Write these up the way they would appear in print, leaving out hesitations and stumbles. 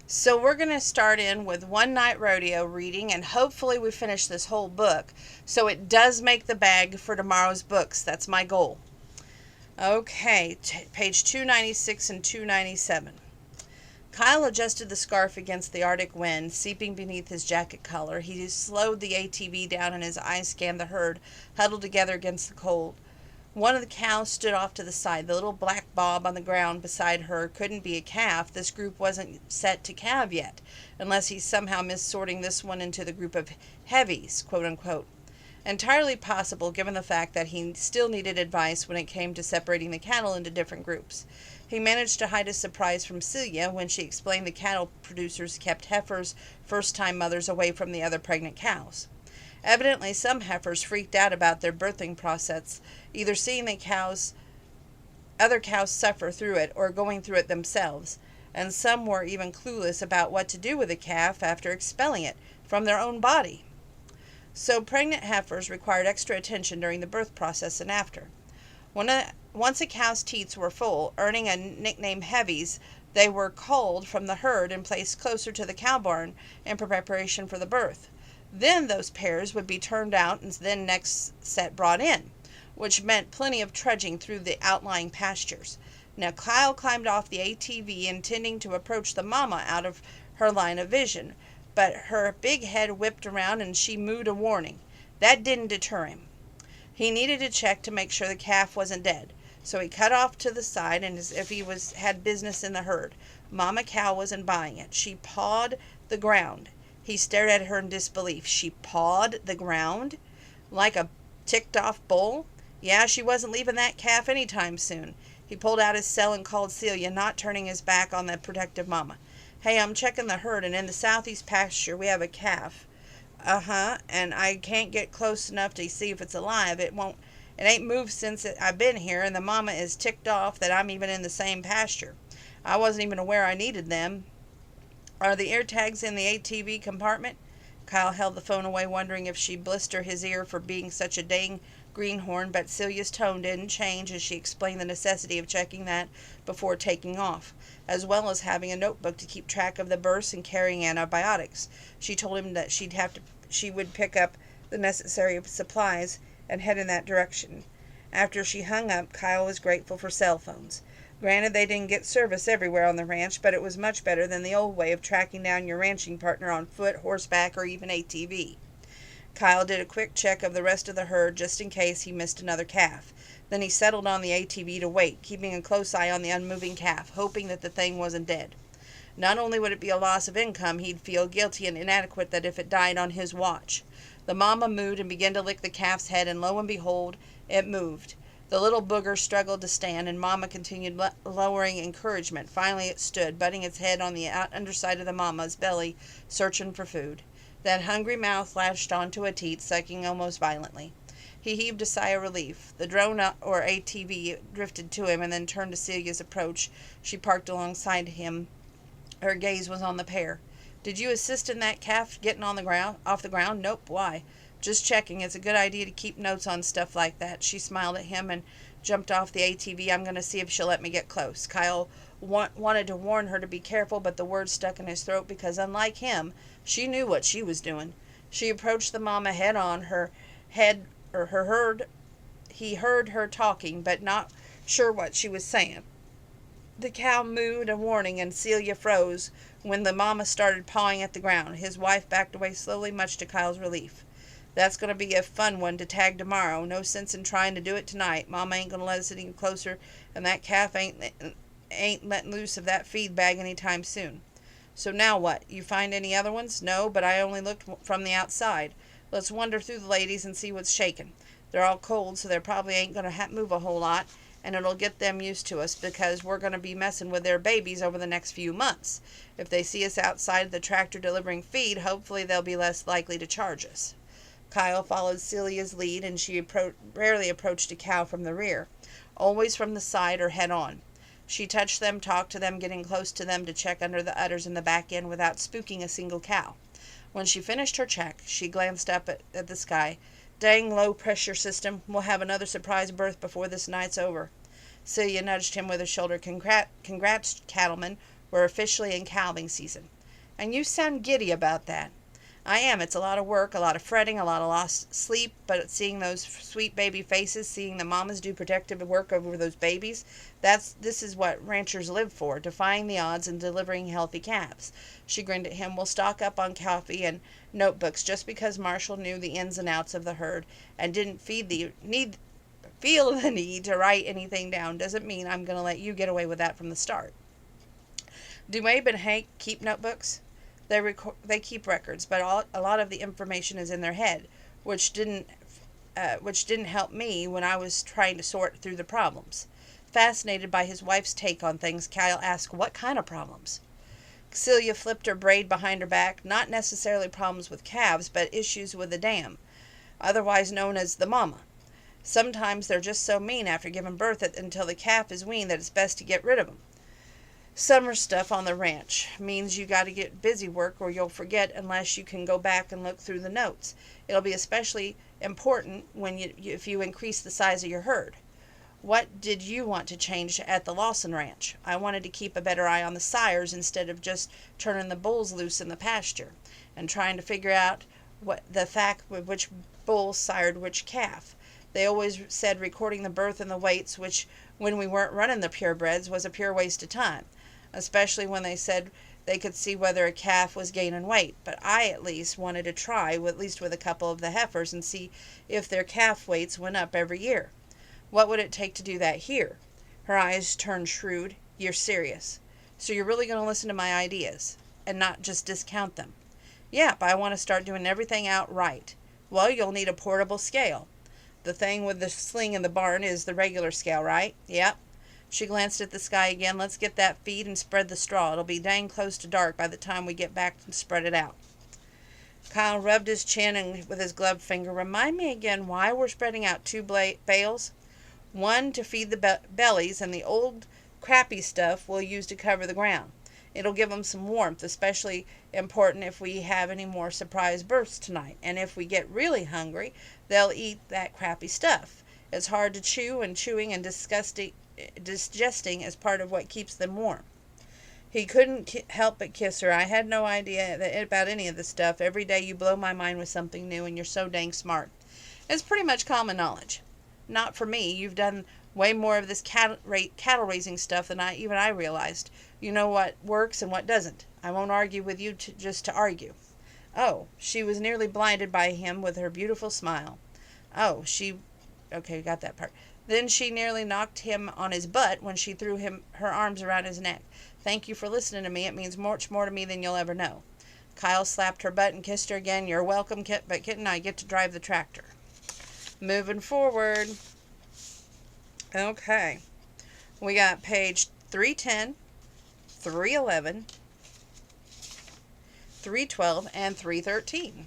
So we're going to start in with One Night Rodeo reading, and hopefully we finish this whole book so it does make the bag for tomorrow's books. That's my goal. Okay, page 296 and 297. Kyle adjusted the scarf against the Arctic wind, seeping beneath his jacket collar. He slowed the ATV down and his eyes scanned the herd, huddled together against the cold. One of the cows stood off to the side. The little black bob on the ground beside her couldn't be a calf. This group wasn't set to calve yet, unless he's somehow missorting this one into the group of heavies, quote unquote. Entirely possible, given the fact that he still needed advice when it came to separating the cattle into different groups. He managed to hide his surprise from Celia when she explained the cattle producers kept heifers, first-time mothers, away from the other pregnant cows. Evidently, some heifers freaked out about their birthing process, either seeing the other cows suffer through it or going through it themselves, and some were even clueless about what to do with a calf after expelling it from their own body. So pregnant heifers required extra attention during the birth process and after. Once a cow's teats were full, earning a nickname heavies, they were culled from the herd and placed closer to the cow barn in preparation for the birth. Then those pairs would be turned out and then next set brought in, which meant plenty of trudging through the outlying pastures. Now Kyle climbed off the ATV, intending to approach the mama out of her line of vision, but her big head whipped around and she mooed a warning. That didn't deter him. He needed to check to make sure the calf wasn't dead, so he cut off to the side and as if he had business in the herd. Mama cow wasn't buying it. She pawed the ground. He stared at her in disbelief. She pawed the ground? Like a ticked-off bull? Yeah, she wasn't leaving that calf any time soon. He pulled out his cell and called Celia, not turning his back on the protective mama. Hey, I'm checking the herd, and in the southeast pasture we have a calf. Uh-huh, and I can't get close enough to see if it's alive. It ain't moved since I've been here, and the mama is ticked off that I'm even in the same pasture. I wasn't even aware I needed them. Are the ear tags in the ATV compartment? Kyle held the phone away, wondering if she'd blister his ear for being such a dang greenhorn, but Celia's tone didn't change as she explained the necessity of checking that before taking off, as well as having a notebook to keep track of the births and carrying antibiotics. She told him that she would pick up the necessary supplies and head in that direction. After she hung up, Kyle was grateful for cell phones. Granted, they didn't get service everywhere on the ranch, but it was much better than the old way of tracking down your ranching partner on foot, horseback, or even ATV. Kyle did a quick check of the rest of the herd just in case he missed another calf. Then he settled on the ATV to wait, keeping a close eye on the unmoving calf, hoping that the thing wasn't dead. Not only would it be a loss of income, he'd feel guilty and inadequate that if it died on his watch. The mama mooed and began to lick the calf's head, and lo and behold, it moved. The little booger struggled to stand, and Mama continued lowering encouragement. Finally it stood, butting its head on the underside of the mama's belly, searching for food. That hungry mouth latched onto a teat, sucking almost violently. He heaved a sigh of relief. The drone or ATV drifted to him and then turned to Celia's approach. She parked alongside him. Her gaze was on the pair. Did you assist in that calf getting off the ground? Nope. Why? Just checking. It's a good idea to keep notes on stuff like that. She smiled at him and jumped off the ATV. I'm going to see if she'll let me get close. Kyle wanted to warn her to be careful, but the words stuck in his throat because, unlike him, she knew what she was doing. She approached the mama head on. He heard her talking, but not sure what she was saying. The cow mooed a warning, and Celia froze when the mama started pawing at the ground. His wife backed away slowly, much to Kyle's relief. That's going to be a fun one to tag tomorrow. No sense in trying to do it tonight. Mama ain't going to let us any closer, and that calf ain't letting loose of that feed bag any time soon. So now what? You find any other ones? No, but I only looked from the outside. Let's wander through the ladies and see what's shaking. They're all cold, so they probably ain't going to move a whole lot, and it'll get them used to us because we're going to be messing with their babies over the next few months. If they see us outside the tractor delivering feed, hopefully they'll be less likely to charge us. Kyle followed Celia's lead, and she rarely approached a cow from the rear, always from the side or head on. She touched them, talked to them, getting close to them to check under the udders in the back end without spooking a single cow. When she finished her check, she glanced up at the sky. Dang low-pressure system. We'll have another surprise birth before this night's over. Celia nudged him with her shoulder. Congrats, cattlemen. We're officially in calving season. And you sound giddy about that. I am. It's a lot of work, a lot of fretting, a lot of lost sleep, but seeing those sweet baby faces, seeing the mamas do protective work over those babies, this is what ranchers live for, defying the odds and delivering healthy calves. She grinned at him. We'll stock up on coffee and notebooks. Just because Marshall knew the ins and outs of the herd and didn't feel the need to write anything down doesn't mean I'm going to let you get away with that from the start. Do Abe and Hank keep notebooks? They keep records, but a lot of the information is in their head, which didn't help me when I was trying to sort through the problems. Fascinated by his wife's take on things, Kyle asked, "What kind of problems?" Celia flipped her braid behind her back. Not necessarily problems with calves, but issues with the dam, otherwise known as the mama. Sometimes they're just so mean after giving birth until the calf is weaned that it's best to get rid of them. Summer stuff on the ranch means you got to get busy work or you'll forget unless you can go back and look through the notes. It'll be especially important when if you increase the size of your herd. What did you want to change at the Lawson Ranch? I wanted to keep a better eye on the sires instead of just turning the bulls loose in the pasture and trying to figure out what the fact with which bull sired which calf. They always said recording the birth and the weights, which when we weren't running the purebreds was a pure waste of time, especially when they said they could see whether a calf was gaining weight. But I at least wanted to try, at least with a couple of the heifers, and see if their calf weights went up every year. What would it take to do that here? Her eyes turned shrewd. You're serious. So you're really going to listen to my ideas and not just discount them? Yep, I want to start doing everything out right. Well, you'll need a portable scale. The thing with the sling in the barn is the regular scale, right? Yep. She glanced at the sky again. Let's get that feed and spread the straw. It'll be dang close to dark by the time we get back and spread it out. Kyle rubbed his chin and with his gloved finger. Remind me again why we're spreading out two bales? One to feed the bellies, and the old crappy stuff we'll use to cover the ground. It'll give them some warmth, especially important if we have any more surprise births tonight. And if we get really hungry, they'll eat that crappy stuff. It's hard to chew, and chewing and digesting is part of what keeps them warm. He couldn't help but kiss her. I had no idea about any of this stuff. Every day you blow my mind with something new, and you're so dang smart. It's pretty much common knowledge. Not for me. You've done way more of this cattle raising stuff than I realized. You know what works and what doesn't. I won't argue with you just to argue. Oh, she was nearly blinded by him with her beautiful smile. Okay, got that part. Then she nearly knocked him on his butt when she threw her arms around his neck. Thank you for listening to me. It means much more to me than you'll ever know. Kyle slapped her butt and kissed her again. You're welcome, but Kitten, I get to drive the tractor. Moving forward. Okay. We got page 310, 311, 312, and 313.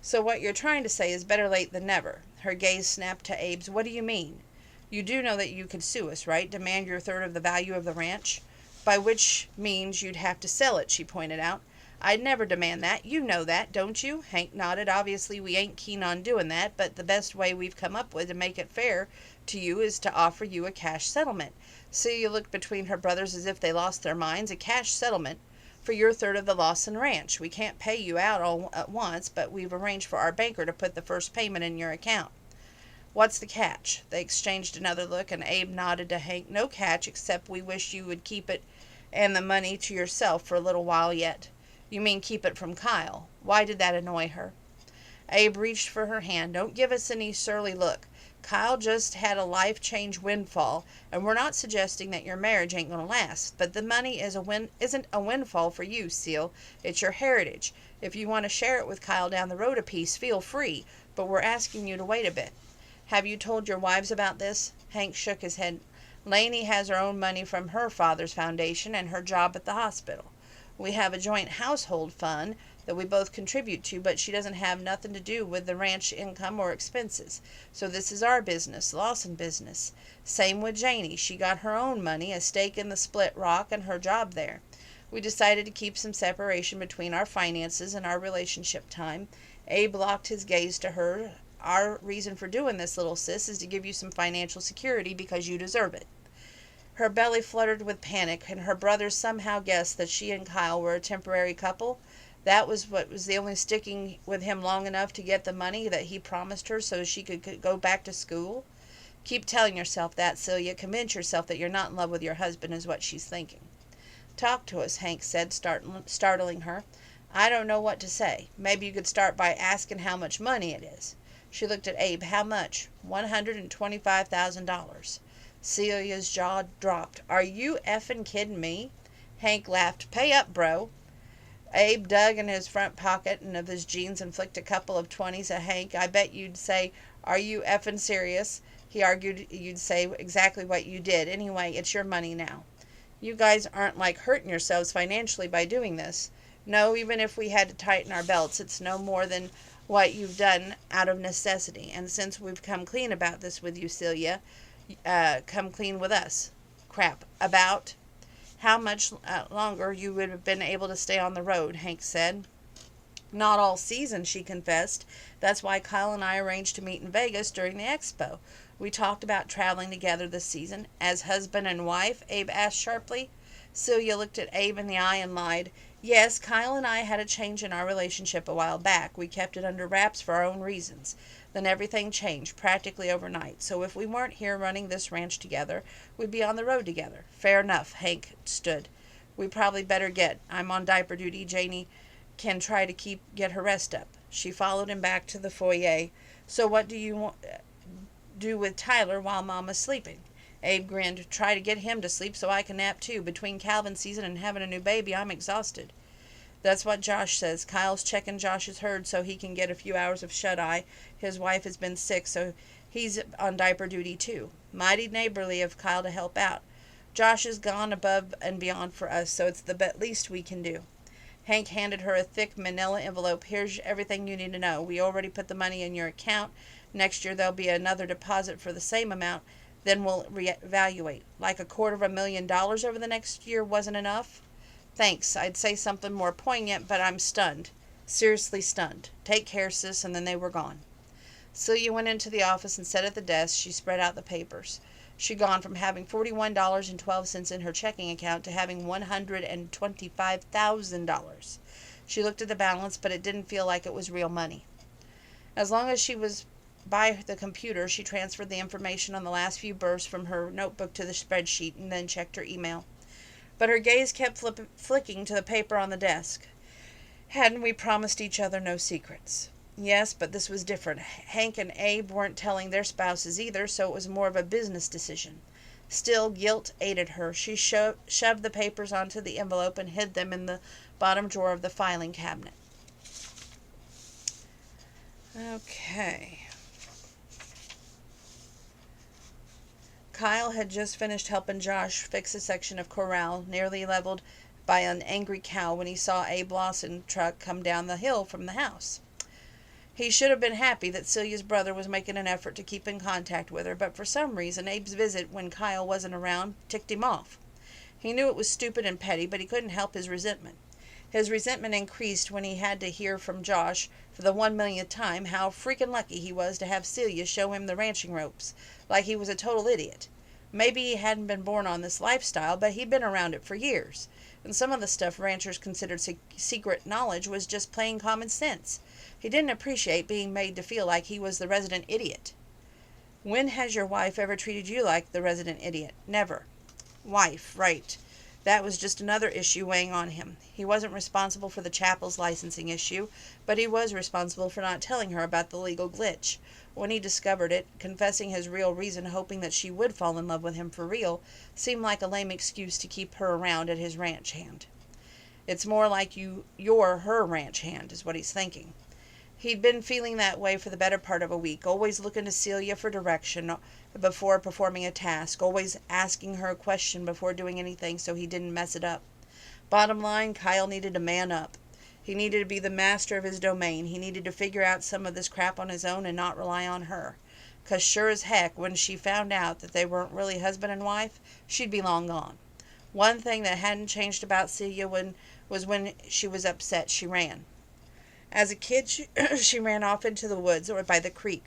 So what you're trying to say is better late than never. Her gaze snapped to Abe's. What do you mean? You do know that you could sue us, right? Demand your third of the value of the ranch? By which means you'd have to sell it, she pointed out. I'd never demand that. You know that, don't you? Hank nodded. Obviously, we ain't keen on doing that, but the best way we've come up with to make it fair to you is to offer you a cash settlement. Celia looked between her brothers as if they lost their minds. A cash settlement for your third of the Lawson Ranch. We can't pay you out all at once, but we've arranged for our banker to put the first payment in your account. What's the catch? They exchanged another look, and Abe nodded to Hank. No catch, except we wish you would keep it and the money to yourself for a little while yet. You mean keep it from Kyle. Why did that annoy her? Abe reached for her hand. Don't give us any surly look. Kyle just had a life change windfall, and we're not suggesting that your marriage ain't going to last, but the money isn't a windfall for you, Seal. It's your heritage. If you want to share it with Kyle down the road a piece, feel free, but we're asking you to wait a bit. Have you told your wives about this? Hank shook his head. Lainey has her own money from her father's foundation and her job at the hospital. We have a joint household fund that we both contribute to, but she doesn't have nothing to do with the ranch income or expenses. So this is our business, Lawson business. Same with Janie. She got her own money, a stake in the Split Rock, and her job there. We decided to keep some separation between our finances and our relationship time. Abe locked his gaze to her. Our reason for doing this, little sis, is to give you some financial security because you deserve it. Her belly fluttered with panic, and her brothers somehow guessed that she and Kyle were a temporary couple. That was what was the only sticking with him long enough to get the money that he promised her so she could go back to school. Keep telling yourself that, Celia. Convince yourself that you're not in love with your husband is what she's thinking. Talk to us, Hank said, startling her. I don't know what to say. Maybe you could start by asking how much money it is. She looked at Abe. How much? $125,000. Celia's jaw dropped. Are you effing kidding me? Hank laughed. Pay up, bro. Abe dug in his front pocket and of his jeans and flicked a couple of 20s at Hank. I bet you'd say, are you effing serious? He argued you'd say exactly what you did. Anyway, it's your money now. You guys aren't like hurting yourselves financially by doing this. No, even if we had to tighten our belts, it's no more than what you've done out of necessity. And since we've come clean about this with you, Celia, come clean with us. Crap. About how much longer you would have been able to stay on the road, Hank said. Not all season, she confessed. That's why Kyle and I arranged to meet in Vegas during the expo. We talked about traveling together this season. As husband and wife? Abe asked sharply. Celia looked at Abe in the eye and lied. Yes, Kyle and I had a change in our relationship a while back. We kept it under wraps for our own reasons. Then everything changed practically overnight. So if we weren't here running this ranch together, we'd be on the road together. Fair enough, Hank stood. We probably better get. I'm on diaper duty. Janie can try to get her rest up. She followed him back to the foyer. So what do you do with Tyler while Mama's sleeping? Abe grinned. Try to get him to sleep so I can nap too. Between Calvin season and having a new baby, I'm exhausted. That's what Josh says. Kyle's checking Josh's herd so he can get a few hours of shut-eye. His wife has been sick, so he's on diaper duty too. Mighty neighborly of Kyle to help out. Josh has gone above and beyond for us, so it's the least we can do. Hank handed her a thick manila envelope. Here's everything you need to know. We already put the money in your account. Next year there'll be another deposit for the same amount. Then we'll reevaluate. Like $250,000 over the next year wasn't enough? Thanks. I'd say something more poignant, but I'm stunned. Seriously stunned. Take care, sis, and then they were gone. Celia went into the office and sat at the desk. She spread out the papers. She'd gone from having $41.12 in her checking account to having $125,000. She looked at the balance, but it didn't feel like it was real money. As long as she was by the computer, she transferred the information on the last few bursts from her notebook to the spreadsheet and then checked her email. But her gaze kept flicking to the paper on the desk. Hadn't we promised each other no secrets? Yes, but this was different. Hank and Abe weren't telling their spouses either, so it was more of a business decision. Still, guilt ate at her. She shoved the papers onto the envelope and hid them in the bottom drawer of the filing cabinet. Okay. Kyle had just finished helping Josh fix a section of corral nearly leveled by an angry cow when he saw Abe Lawson's truck come down the hill from the house. He should have been happy that Celia's brother was making an effort to keep in contact with her, but for some reason Abe's visit when Kyle wasn't around ticked him off. He knew it was stupid and petty, but he couldn't help his resentment. His resentment increased when he had to hear from Josh for the 1,000,000th time how freaking lucky he was to have Celia show him the ranching ropes, like he was a total idiot. Maybe he hadn't been born on this lifestyle, but he'd been around it for years, and some of the stuff ranchers considered secret knowledge was just plain common sense. He didn't appreciate being made to feel like he was the resident idiot. When has your wife ever treated you like the resident idiot? Never. Wife, right. That was just another issue weighing on him. He wasn't responsible for the chapel's licensing issue, but he was responsible for not telling her about the legal glitch. When he discovered it, confessing his real reason, hoping that she would fall in love with him for real, seemed like a lame excuse to keep her around at his ranch hand. It's more like you're her ranch hand, is what he's thinking. He'd been feeling that way for the better part of a week, always looking to Celia for direction before performing a task, always asking her a question before doing anything so he didn't mess it up. Bottom line, Kyle needed to man up. He needed to be the master of his domain. He needed to figure out some of this crap on his own and not rely on her. 'Cause sure as heck, when she found out that they weren't really husband and wife, she'd be long gone. One thing that hadn't changed about Celia was when she was upset, she ran. As a kid, she ran off into the woods or by the creek.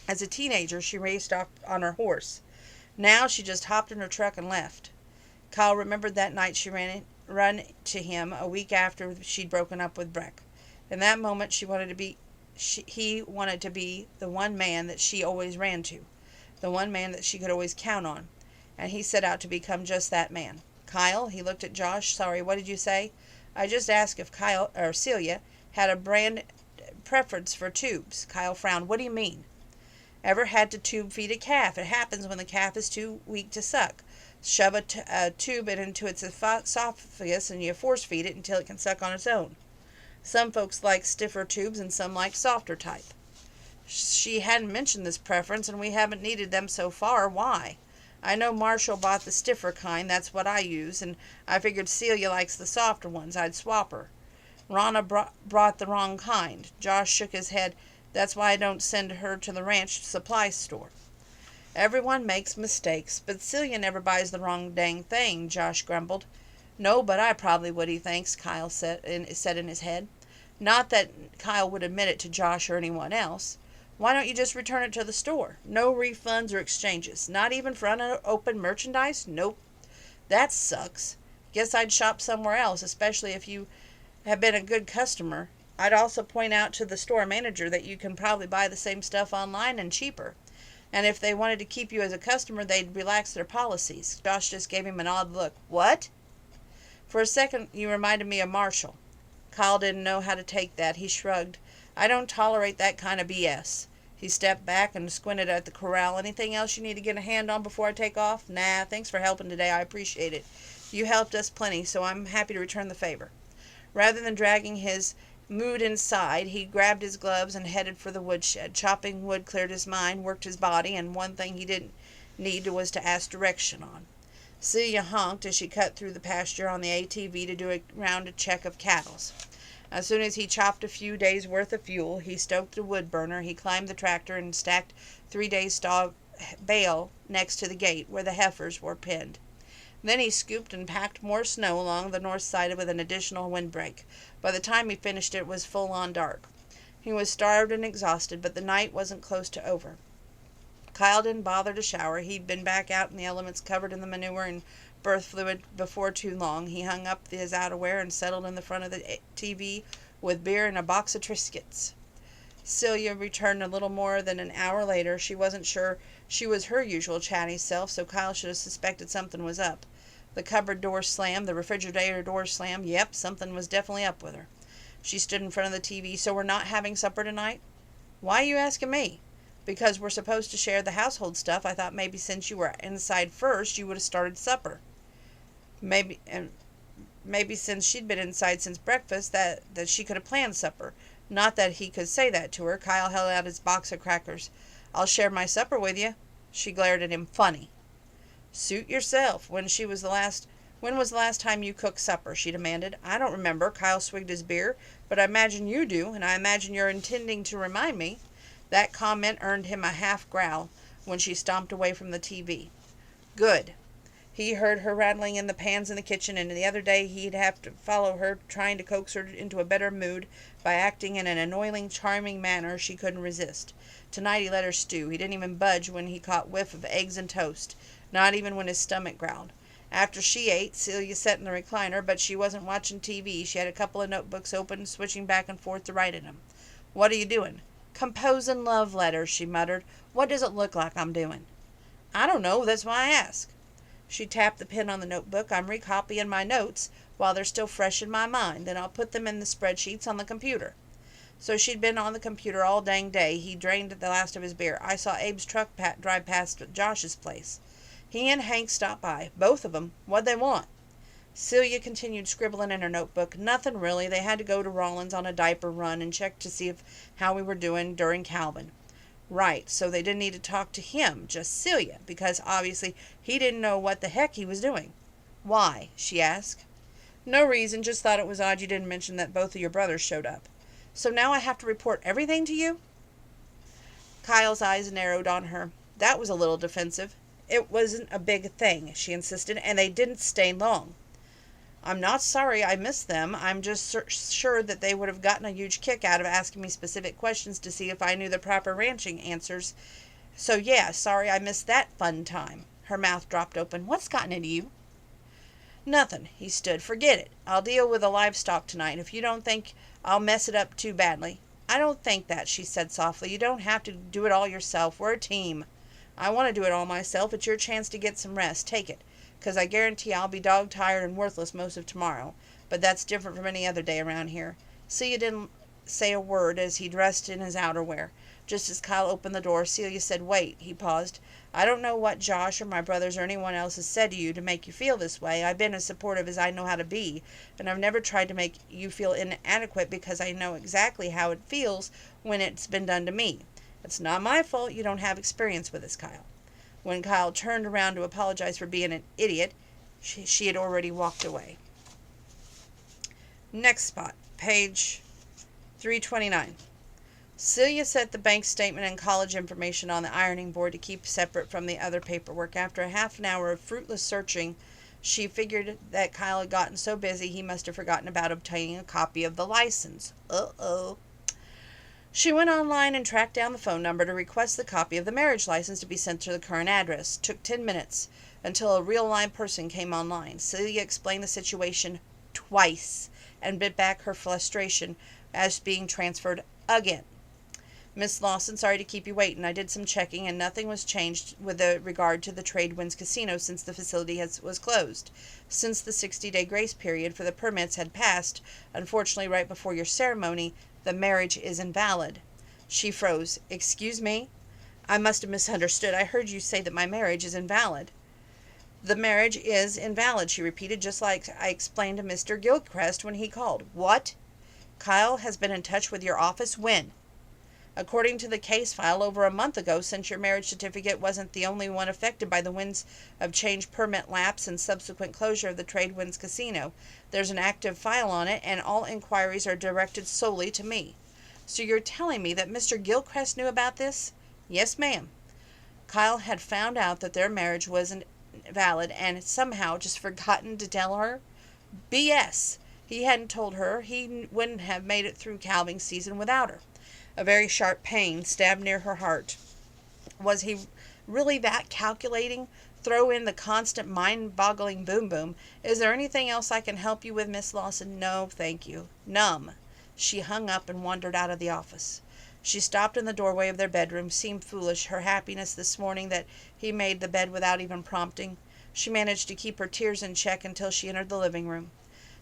As a teenager, she raced off on her horse. Now she just hopped in her truck and left. Kyle remembered that night she run to him a week after she'd broken up with Breck. In that moment, he wanted to be the one man that she always ran to, the one man that she could always count on, and he set out to become just that man. Kyle, he looked at Josh. Sorry, what did you say? I just asked if Kyle or Celia had a brand preference for tubes. Kyle frowned. What do you mean? Ever had to tube feed a calf? It happens when the calf is too weak to suck. Shove a tube into its esophagus and you force feed it until it can suck on its own. Some folks like stiffer tubes and some like softer type. She hadn't mentioned this preference and we haven't needed them so far. Why? I know Marshall bought the stiffer kind. That's what I use, and I figured Celia likes the softer ones. I'd swap her. Rana brought the wrong kind. Josh shook his head. That's why I don't send her to the ranch supply store. Everyone makes mistakes, but Celia never buys the wrong dang thing, Josh grumbled. No, but I probably would, he thinks, Kyle said in his head. Not that Kyle would admit it to Josh or anyone else. Why don't you just return it to the store? No refunds or exchanges. Not even for unopened merchandise? Nope. That sucks. Guess I'd shop somewhere else, especially if you have been a good customer. I'd also point out to the store manager that you can probably buy the same stuff online and cheaper. And if they wanted to keep you as a customer, they'd relax their policies. Josh just gave him an odd look. What? For a second, you reminded me of Marshall. Kyle didn't know how to take that. He shrugged. I don't tolerate that kind of BS. He stepped back and squinted at the corral. Anything else you need to get a hand on before I take off? Nah, thanks for helping today. I appreciate it. You helped us plenty, so I'm happy to return the favor. Rather than dragging his mood inside, he grabbed his gloves and headed for the woodshed. Chopping wood cleared his mind, worked his body, and one thing he didn't need was to ask direction on. Celia honked as she cut through the pasture on the ATV to do a round check of cattle. As soon as he chopped a few days' worth of fuel, he stoked the wood burner, he climbed the tractor and stacked 3 days' bale next to the gate where the heifers were penned. Then he scooped and packed more snow along the north side with an additional windbreak. By the time he finished it was full-on dark. He was starved and exhausted, but the night wasn't close to over. Kyle didn't bother to shower. He'd been back out in the elements covered in the manure and birth fluid before too long. He hung up his outerwear and settled in the front of the TV with beer and a box of Triscuits. Celia returned a little more than an hour later. She wasn't sure she was her usual chatty self, so Kyle should have suspected something was up. The cupboard door slammed, the refrigerator door slammed. Yep, something was definitely up with her. She stood in front of the TV. So we're not having supper tonight? Why are you asking me? Because we're supposed to share the household stuff. I thought maybe since you were inside first, you would have started supper. Maybe since she'd been inside since breakfast, that she could have planned supper. Not that he could say that to her. Kyle held out his box of crackers. I'll share my supper with you. She glared at him. Funny. Suit yourself. When was the last time you cooked supper? She demanded. I don't remember. Kyle swigged his beer. But I imagine you do, and I imagine you're intending to remind me. That comment earned him a half growl when she stomped away from the TV. Good. He heard her rattling in the pans in the kitchen, and the other day he'd have to follow her, trying to coax her into a better mood by acting in an annoying, charming manner she couldn't resist. Tonight he let her stew. He didn't even budge when he caught whiff of eggs and toast, not even when his stomach growled. After she ate, Celia sat in the recliner, but she wasn't watching TV. She had a couple of notebooks open, switching back and forth to write in them. What are you doing? Composing love letters, she muttered. What does it look like I'm doing? I don't know. That's why I ask. She tapped the pen on the notebook. I'm recopying my notes while they're still fresh in my mind. Then I'll put them in the spreadsheets on the computer. So she'd been on the computer all dang day. He drained the last of his beer. I saw Abe's truck drive past Josh's place. He and Hank stopped by. Both of 'em. What'd they want? Celia continued scribbling in her notebook. Nothing really. They had to go to Rollins on a diaper run and check to see how we were doing during Calvin. Right, so they didn't need to talk to him, just Celia, because obviously he didn't know what the heck he was doing. Why? She asked. No reason, just thought it was odd you didn't mention that both of your brothers showed up. So now I have to report everything to you? Kyle's eyes narrowed on her. That was a little defensive. It wasn't a big thing, she insisted, and they didn't stay long. I'm not sorry I missed them. I'm just sure that they would have gotten a huge kick out of asking me specific questions to see if I knew the proper ranching answers. So yeah, sorry I missed that fun time. Her mouth dropped open. What's gotten into you? Nothing. He stood. Forget it. I'll deal with the livestock tonight if you don't think I'll mess it up too badly. I don't think that, she said softly. You don't have to do it all yourself. We're a team. I want to do it all myself. It's your chance to get some rest. Take it. 'Cause I guarantee I'll be dog-tired and worthless most of tomorrow. But that's different from any other day around here. Celia didn't say a word as he dressed in his outerwear. Just as Kyle opened the door, Celia said, Wait. He paused. I don't know what Josh or my brothers or anyone else has said to you to make you feel this way. I've been as supportive as I know how to be, and I've never tried to make you feel inadequate because I know exactly how it feels when it's been done to me. It's not my fault you don't have experience with this, Kyle. When Kyle turned around to apologize for being an idiot, she had already walked away. Next spot, page 329. Celia set the bank statement and college information on the ironing board to keep separate from the other paperwork. After a half an hour of fruitless searching, she figured that Kyle had gotten so busy he must have forgotten about obtaining a copy of the license. Uh-oh. She went online and tracked down the phone number to request the copy of the marriage license to be sent to the current address. It took 10 minutes until a real live person came online. Celia explained the situation twice and bit back her frustration as being transferred again. Miss Lawson, sorry to keep you waiting. I did some checking and nothing was changed with regard to the Tradewinds Casino since the facility was closed. Since the 60-day grace period for the permits had passed, unfortunately right before your ceremony, the marriage is invalid. She froze. Excuse me? I must have misunderstood. I heard you say that my marriage is invalid. The marriage is invalid, she repeated, just like I explained to Mr. Gilchrist when he called. What? Kyle has been in touch with your office? When? According to the case file, over a month ago, since your marriage certificate wasn't the only one affected by the winds of change permit lapse and subsequent closure of the Tradewinds Casino. There's an active file on it, and all inquiries are directed solely to me. So you're telling me that Mr. Gilchrist knew about this? Yes, ma'am. Kyle had found out that their marriage wasn't valid and somehow just forgotten to tell her? BS. He hadn't told her. He wouldn't have made it through calving season without her. A very sharp pain stabbed near her heart. Was he really that calculating? Throw in the constant mind-boggling boom-boom. Is there anything else I can help you with, Miss Lawson? No, thank you. Numb. She hung up and wandered out of the office. She stopped in the doorway of their bedroom, seemed foolish, her happiness this morning that he made the bed without even prompting. She managed to keep her tears in check until she entered the living room.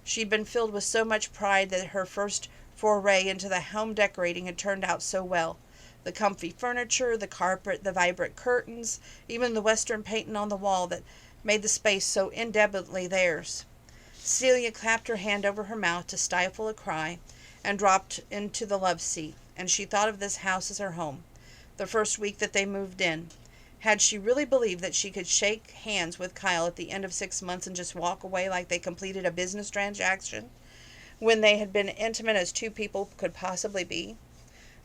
She'd been filled with so much pride that her first foray into the home decorating had turned out so well. The comfy furniture, the carpet, the vibrant curtains, even the western painting on the wall that made the space so indelibly theirs. Celia clapped her hand over her mouth to stifle a cry and dropped into the love seat, and she thought of this house as her home. The first week that they moved in. Had she really believed that she could shake hands with Kyle at the end of 6 months and just walk away like they completed a business transaction, when they had been intimate as two people could possibly be?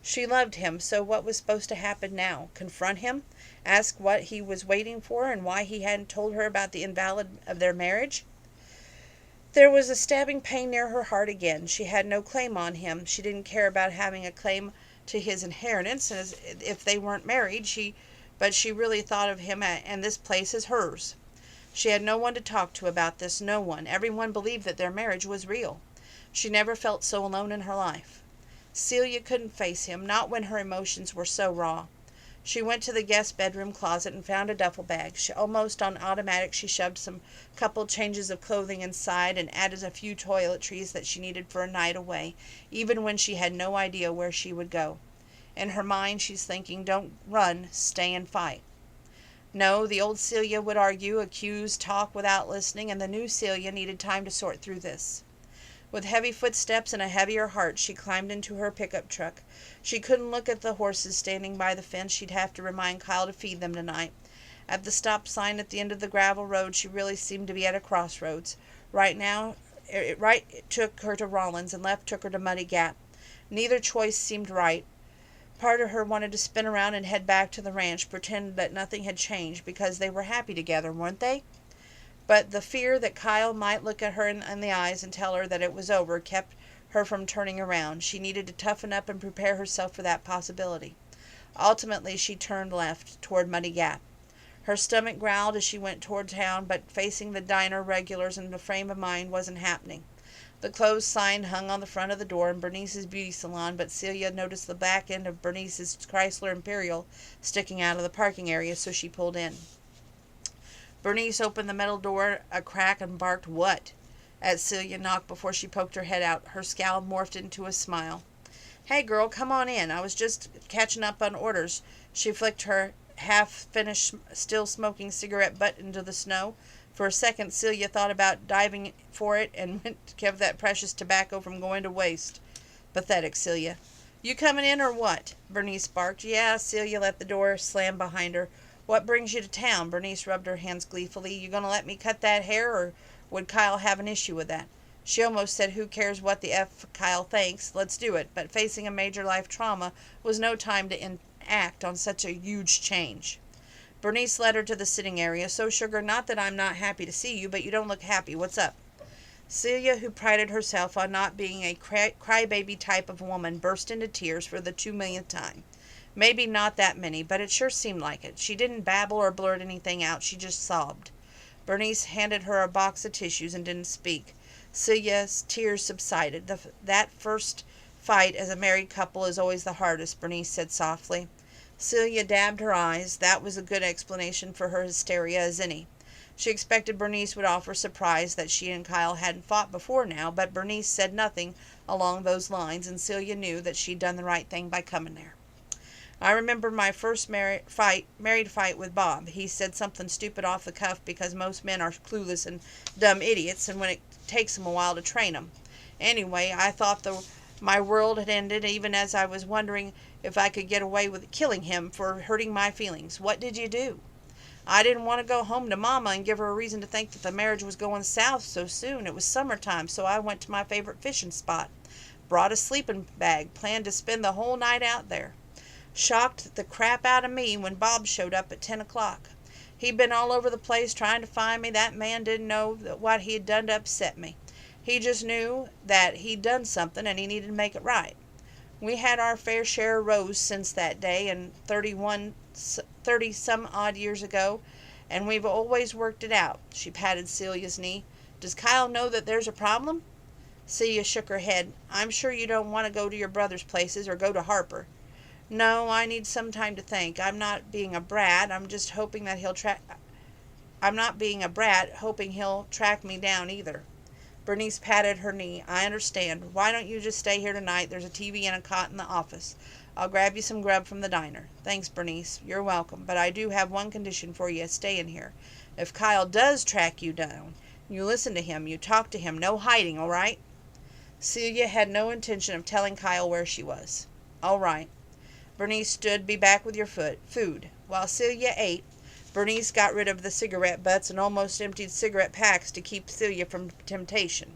She loved him, so what was supposed to happen now? Confront him? Ask what he was waiting for and why he hadn't told her about the invalid of their marriage? There was a stabbing pain near her heart again. She had no claim on him. She didn't care about having a claim to his inheritance as if they weren't married. But she really thought of him and this place as hers. She had no one to talk to about this, no one. Everyone believed that their marriage was real. She never felt so alone in her life. Celia couldn't face him, not when her emotions were so raw. She went to the guest bedroom closet and found a duffel bag. Almost on automatic, she shoved some couple changes of clothing inside and added a few toiletries that she needed for a night away, even when she had no idea where she would go. In her mind, she's thinking, don't run, stay and fight. No, the old Celia would argue, accuse, talk without listening, and the new Celia needed time to sort through this. With heavy footsteps and a heavier heart, she climbed into her pickup truck. She couldn't look at the horses standing by the fence. She'd have to remind Kyle to feed them tonight. At the stop sign at the end of the gravel road, she really seemed to be at a crossroads. Right took her to Rollins, and left took her to Muddy Gap. Neither choice seemed right. Part of her wanted to spin around and head back to the ranch, pretend that nothing had changed, because they were happy together, weren't they? But the fear that Kyle might look at her in the eyes and tell her that it was over kept her from turning around. She needed to toughen up and prepare herself for that possibility. Ultimately, she turned left toward Muddy Gap. Her stomach growled as she went toward town, but facing the diner regulars in the frame of mind wasn't happening. The closed sign hung on the front of the door in Bernice's beauty salon, but Celia noticed the back end of Bernice's Chrysler Imperial sticking out of the parking area, so she pulled in. Bernice opened the metal door a crack and barked, "What?" at Celia knocked before she poked her head out. Her scowl morphed into a smile. "Hey, girl, come on in. I was just catching up on orders." She flicked her half-finished, still-smoking cigarette butt into the snow. For a second, Celia thought about diving for it and went to keep that precious tobacco from going to waste. Pathetic Celia. "You coming in or what?" Bernice barked. "Yeah." Celia let the door slam behind her. "What brings you to town?" Bernice rubbed her hands gleefully. "You gonna let me cut that hair, or would Kyle have an issue with that?" She almost said, "Who cares what the F Kyle thinks? Let's do it." But facing a major life trauma was no time to act on such a huge change. Bernice led her to the sitting area. "So, sugar, not that I'm not happy to see you, but you don't look happy. What's up?" Celia, who prided herself on not being a crybaby type of woman, burst into tears for the 2 millionth time. Maybe not that many, but it sure seemed like it. She didn't babble or blurt anything out. She just sobbed. Bernice handed her a box of tissues and didn't speak. Celia's tears subsided. That first fight as a married couple is always the hardest," Bernice said softly. Celia dabbed her eyes. That was a good explanation for her hysteria as any. She expected Bernice would offer surprise that she and Kyle hadn't fought before now, but Bernice said nothing along those lines, and Celia knew that she'd done the right thing by coming there. "I remember my first married fight with Bob. He said something stupid off the cuff because most men are clueless and dumb idiots, and when it takes them a while to train them. Anyway, I thought my world had ended, even as I was wondering if I could get away with killing him for hurting my feelings. What did you do?" "I didn't want to go home to Mama and give her a reason to think that the marriage was going south so soon. It was summertime, so I went to my favorite fishing spot. Brought a sleeping bag, planned to spend the whole night out there. Shocked the crap out of me when Bob showed up at 10 o'clock. He'd been all over the place trying to find me. That man didn't know what he had done to upset me. He just knew that he'd done something and he needed to make it right. We had our fair share of rows since that day, and 30-some-odd years ago, and we've always worked it out." She patted Celia's knee. "Does Kyle know that there's a problem?" Celia shook her head. "I'm sure you don't want to go to your brother's places or go to Harper." "No, I need some time to think. I'm not being a brat. I'm not being a brat, hoping he'll track me down either." Bernice patted her knee. "I understand. Why don't you just stay here tonight? There's a TV and a cot in the office. I'll grab you some grub from the diner." "Thanks, Bernice. You're welcome. But I do have one condition for you staying here. If Kyle does track you down, you listen to him. You talk to him. No hiding, all right?" Celia had no intention of telling Kyle where she was. "All right." Bernice stood. "Be back with your food." While Celia ate, Bernice got rid of the cigarette butts and almost emptied cigarette packs to keep Celia from temptation.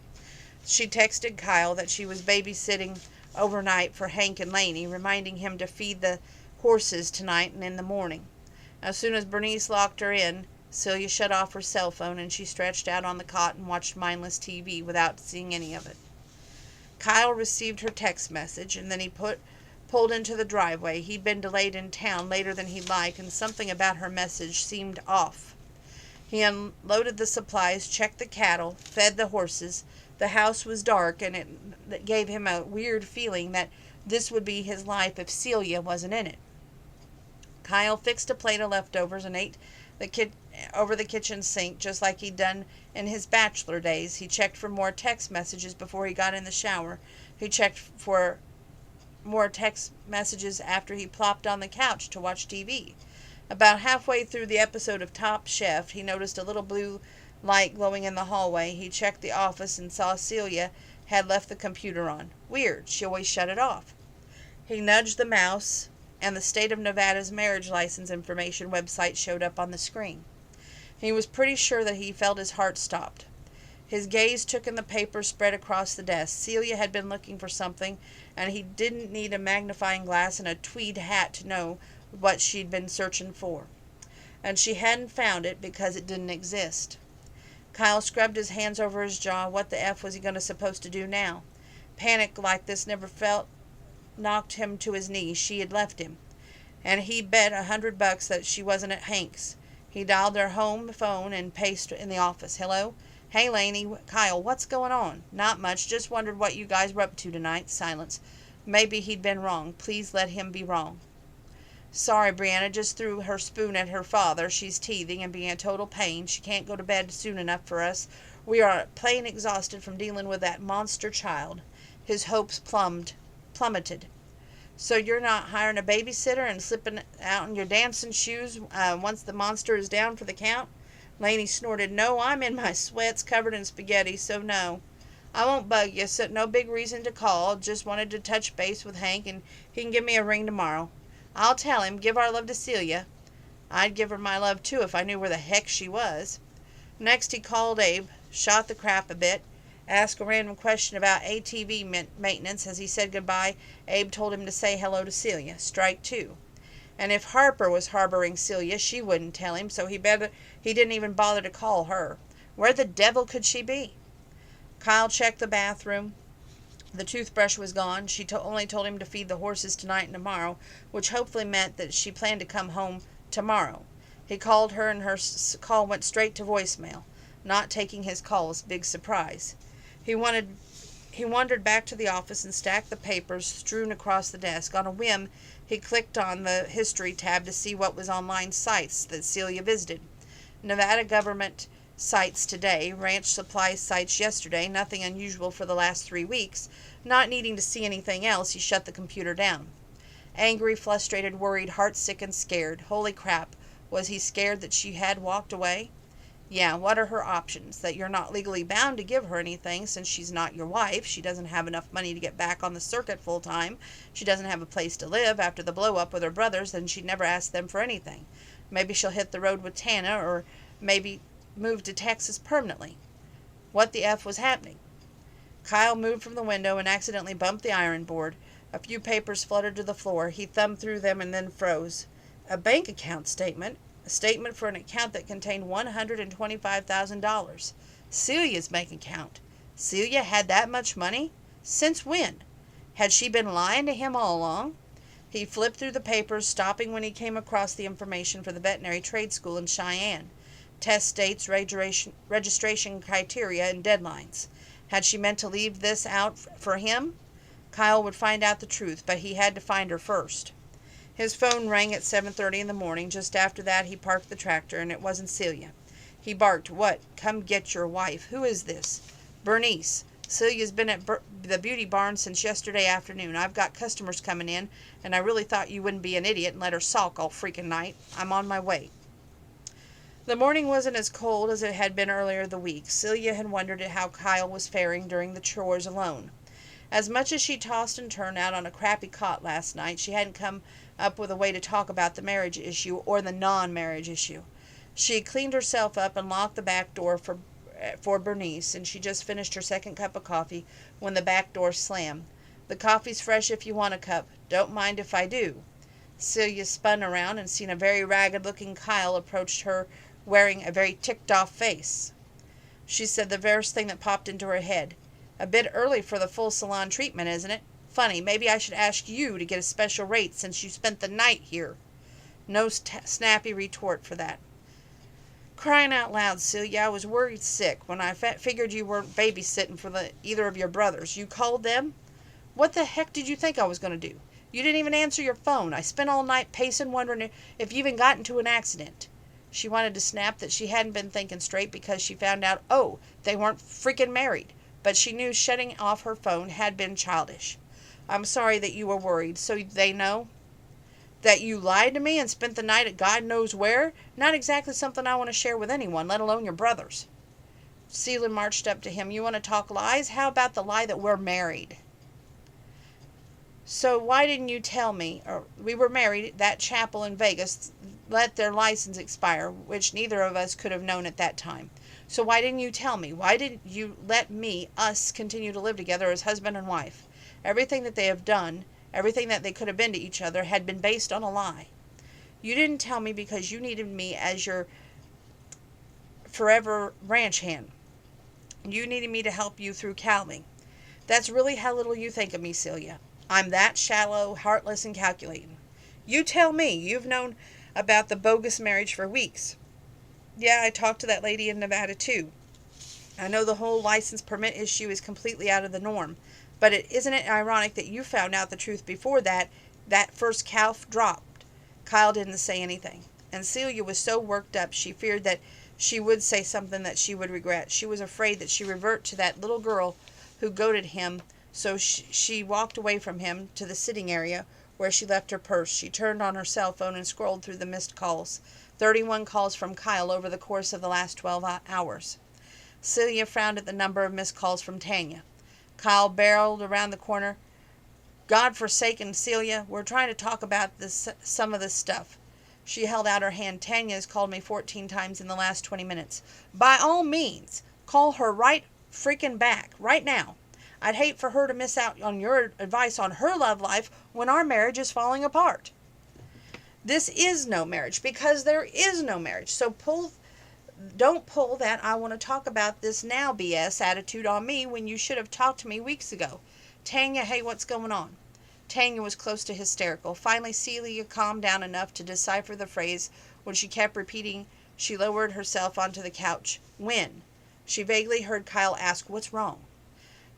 She texted Kyle that she was babysitting overnight for Hank and Laney, reminding him to feed the horses tonight and in the morning. As soon as Bernice locked her in, Celia shut off her cell phone and she stretched out on the cot and watched mindless TV without seeing any of it. Kyle received her text message, and then he pulled into the driveway. He'd been delayed in town later than he'd like, and something about her message seemed off. He unloaded the supplies, checked the cattle, fed the horses. The house was dark, and it gave him a weird feeling that this would be his life if Celia wasn't in it. Kyle fixed a plate of leftovers and ate over the kitchen sink, just like he'd done in his bachelor days. He checked for more text messages before he got in the shower. He checked for more text messages after he plopped on the couch to watch TV. About halfway through the episode of Top Chef, he noticed a little blue light glowing in the hallway. He checked the office and saw Celia had left the computer on. Weird, she always shut it off. He nudged the mouse, and the state of Nevada's marriage license information website showed up on the screen. He was pretty sure that he felt his heart stopped. His gaze took in the papers spread across the desk. Celia had been looking for something, and he didn't need a magnifying glass and a tweed hat to know what she'd been searching for. And she hadn't found it because it didn't exist. Kyle scrubbed his hands over his jaw. What the F was he supposed to do now? Panic like this never knocked him to his knees. She had left him, and he bet $100 that she wasn't at Hank's. He dialed their home phone and paced in the office. Hello? Hey, Laney. Kyle, what's going on? Not much. Just wondered what you guys were up to tonight. Silence. Maybe he'd been wrong. Please let him be wrong. Sorry, Brianna just threw her spoon at her father. She's teething and being a total pain. She can't go to bed soon enough for us. We are plain exhausted from dealing with that monster child. His hopes plummeted. So you're not hiring a babysitter and slipping out in your dancing shoes once the monster is down for the count? Laney snorted. No, I'm in my sweats covered in spaghetti, so no. I won't bug you, so no big reason to call. Just wanted to touch base with Hank, and he can give me a ring tomorrow. I'll tell him. Give our love to Celia. I'd give her my love, too, if I knew where the heck she was. Next, he called Abe, shot the crap a bit, asked a random question about ATV maintenance. As he said goodbye, Abe told him to say hello to Celia. Strike two. And if Harper was harboring Celia, she wouldn't tell him, so he didn't even bother to call her. Where the devil could she be? Kyle checked the bathroom. The toothbrush was gone. She only told him to feed the horses tonight and tomorrow, which hopefully meant that she planned to come home tomorrow. He called her, and her call went straight to voicemail. Not taking his calls, big surprise. He wandered back to the office and stacked the papers strewn across the desk. On a whim, he clicked on the history tab to see what was online sites that Celia visited. Nevada government sites today, ranch supply sites yesterday, nothing unusual for the last 3 weeks. Not needing to see anything else, he shut the computer down. Angry, frustrated, worried, heartsick, and scared. Holy crap, was he scared that she had walked away? Yeah, what are her options? That you're not legally bound to give her anything since she's not your wife. She doesn't have enough money to get back on the circuit full time. She doesn't have a place to live after the blow up with her brothers, and she'd never ask them for anything. Maybe she'll hit the road with Tana, or maybe move to Texas permanently. What the F was happening? Kyle moved from the window and accidentally bumped the iron board. A few papers fluttered to the floor. He thumbed through them and then froze. A bank account statement. A statement for an account that contained $125,000. Celia's bank account. Celia had that much money? Since when? Had she been lying to him all along? He flipped through the papers, stopping when he came across the information for the veterinary trade school in Cheyenne. Test dates, registration criteria, and deadlines. Had she meant to leave this out for him? Kyle would find out the truth, but he had to find her first. His phone rang at 7:30 in the morning. Just after that, he parked the tractor, and it wasn't Celia. He barked, "What? Come get your wife. Who is this?" "Bernice. Celia's been at the beauty barn since yesterday afternoon. I've got customers coming in, and I really thought you wouldn't be an idiot and let her sulk all freaking night. I'm on my way." The morning wasn't as cold as it had been earlier the week. Celia had wondered how Kyle was faring during the chores alone. As much as she tossed and turned out on a crappy cot last night, she hadn't come up with a way to talk about the marriage issue or the non-marriage issue. She had cleaned herself up and locked the back door for Bernice, and she just finished her second cup of coffee when the back door slammed. "The coffee's fresh if you want a cup. Don't mind if I do." Celia spun around and seen a very ragged-looking Kyle approach her wearing a very ticked-off face. She said the first thing that popped into her head. "A bit early for the full salon treatment, isn't it? Funny, maybe I should ask you to get a special rate since you spent the night here." No snappy retort for that. "Crying out loud, Celia, I was worried sick when I figured you weren't babysitting for either of your brothers. You called them? What the heck did you think I was going to do? You didn't even answer your phone. I spent all night pacing, wondering if you even got into an accident." She wanted to snap that she hadn't been thinking straight because she found out, they weren't freaking married. But she knew shutting off her phone had been childish. "I'm sorry that you were worried. So they know?" "That you lied to me and spent the night at God knows where? Not exactly something I want to share with anyone, let alone your brothers." Celia marched up to him. "You want to talk lies? How about the lie that we're married?" "So why didn't you tell me? We were married. That chapel in Vegas let their license expire, which neither of us could have known at that time. So why didn't you tell me? Why didn't you let us continue to live together as husband and wife? Everything that they have done, everything that they could have been to each other, had been based on a lie. You didn't tell me because you needed me as your forever ranch hand. You needed me to help you through calving. That's really how little you think of me, Celia. I'm that shallow, heartless, and calculating. You tell me. You've known about the bogus marriage for weeks. Yeah, I talked to that lady in Nevada too. I know the whole license permit issue is completely out of the norm, but isn't it ironic that you found out the truth before that first calf dropped? Kyle didn't say anything, and Celia was so worked up she feared that she would say something that she would regret. She was afraid that she revert to that little girl who goaded him, so she walked away from him to the sitting area where she left her purse. She turned on her cell phone and scrolled through the missed calls. 31 calls from Kyle over the course of the last 12 hours. Celia frowned at the number of missed calls from Tanya. Kyle barreled around the corner. God forsaken Celia, we're trying to talk about some of this stuff. She held out her hand. Tanya has called me 14 times in the last 20 minutes. By all means, call her right freaking back, right now. I'd hate for her to miss out on your advice on her love life when our marriage is falling apart. This is no marriage because there is no marriage. So don't pull that I want to talk about this now BS attitude on me when you should have talked to me weeks ago. Tanya, hey, what's going on? Tanya was close to hysterical. Finally, Celia calmed down enough to decipher the phrase when she kept repeating. She lowered herself onto the couch. When? She vaguely heard Kyle ask, what's wrong?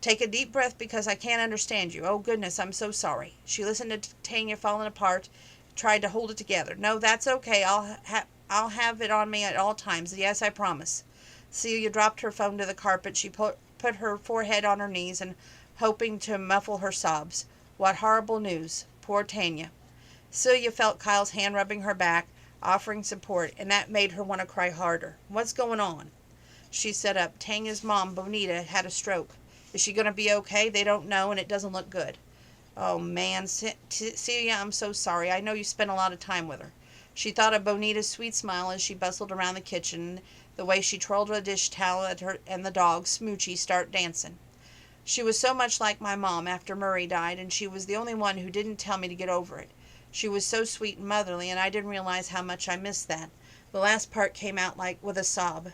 Take a deep breath because I can't understand you. Oh, goodness, I'm so sorry. She listened to Tanya falling apart, tried to hold it together. No, that's okay. I'll have it on me at all times. Yes, I promise. Celia dropped her phone to the carpet. She put her forehead on her knees and hoping to muffle her sobs. What horrible news. Poor Tanya. Celia felt Kyle's hand rubbing her back, offering support, and that made her want to cry harder. What's going on? She sat up. Tanya's mom, Bonita, had a stroke. Is she going to be okay? They don't know, and it doesn't look good. Oh, man. Celia, I'm so sorry. I know you spent a lot of time with her. She thought of Bonita's sweet smile as she bustled around the kitchen, the way she twirled a dish towel at her and the dog, Smoochie, start dancing. She was so much like my mom after Murray died, and she was the only one who didn't tell me to get over it. She was so sweet and motherly, and I didn't realize how much I missed that. The last part came out like with a sob.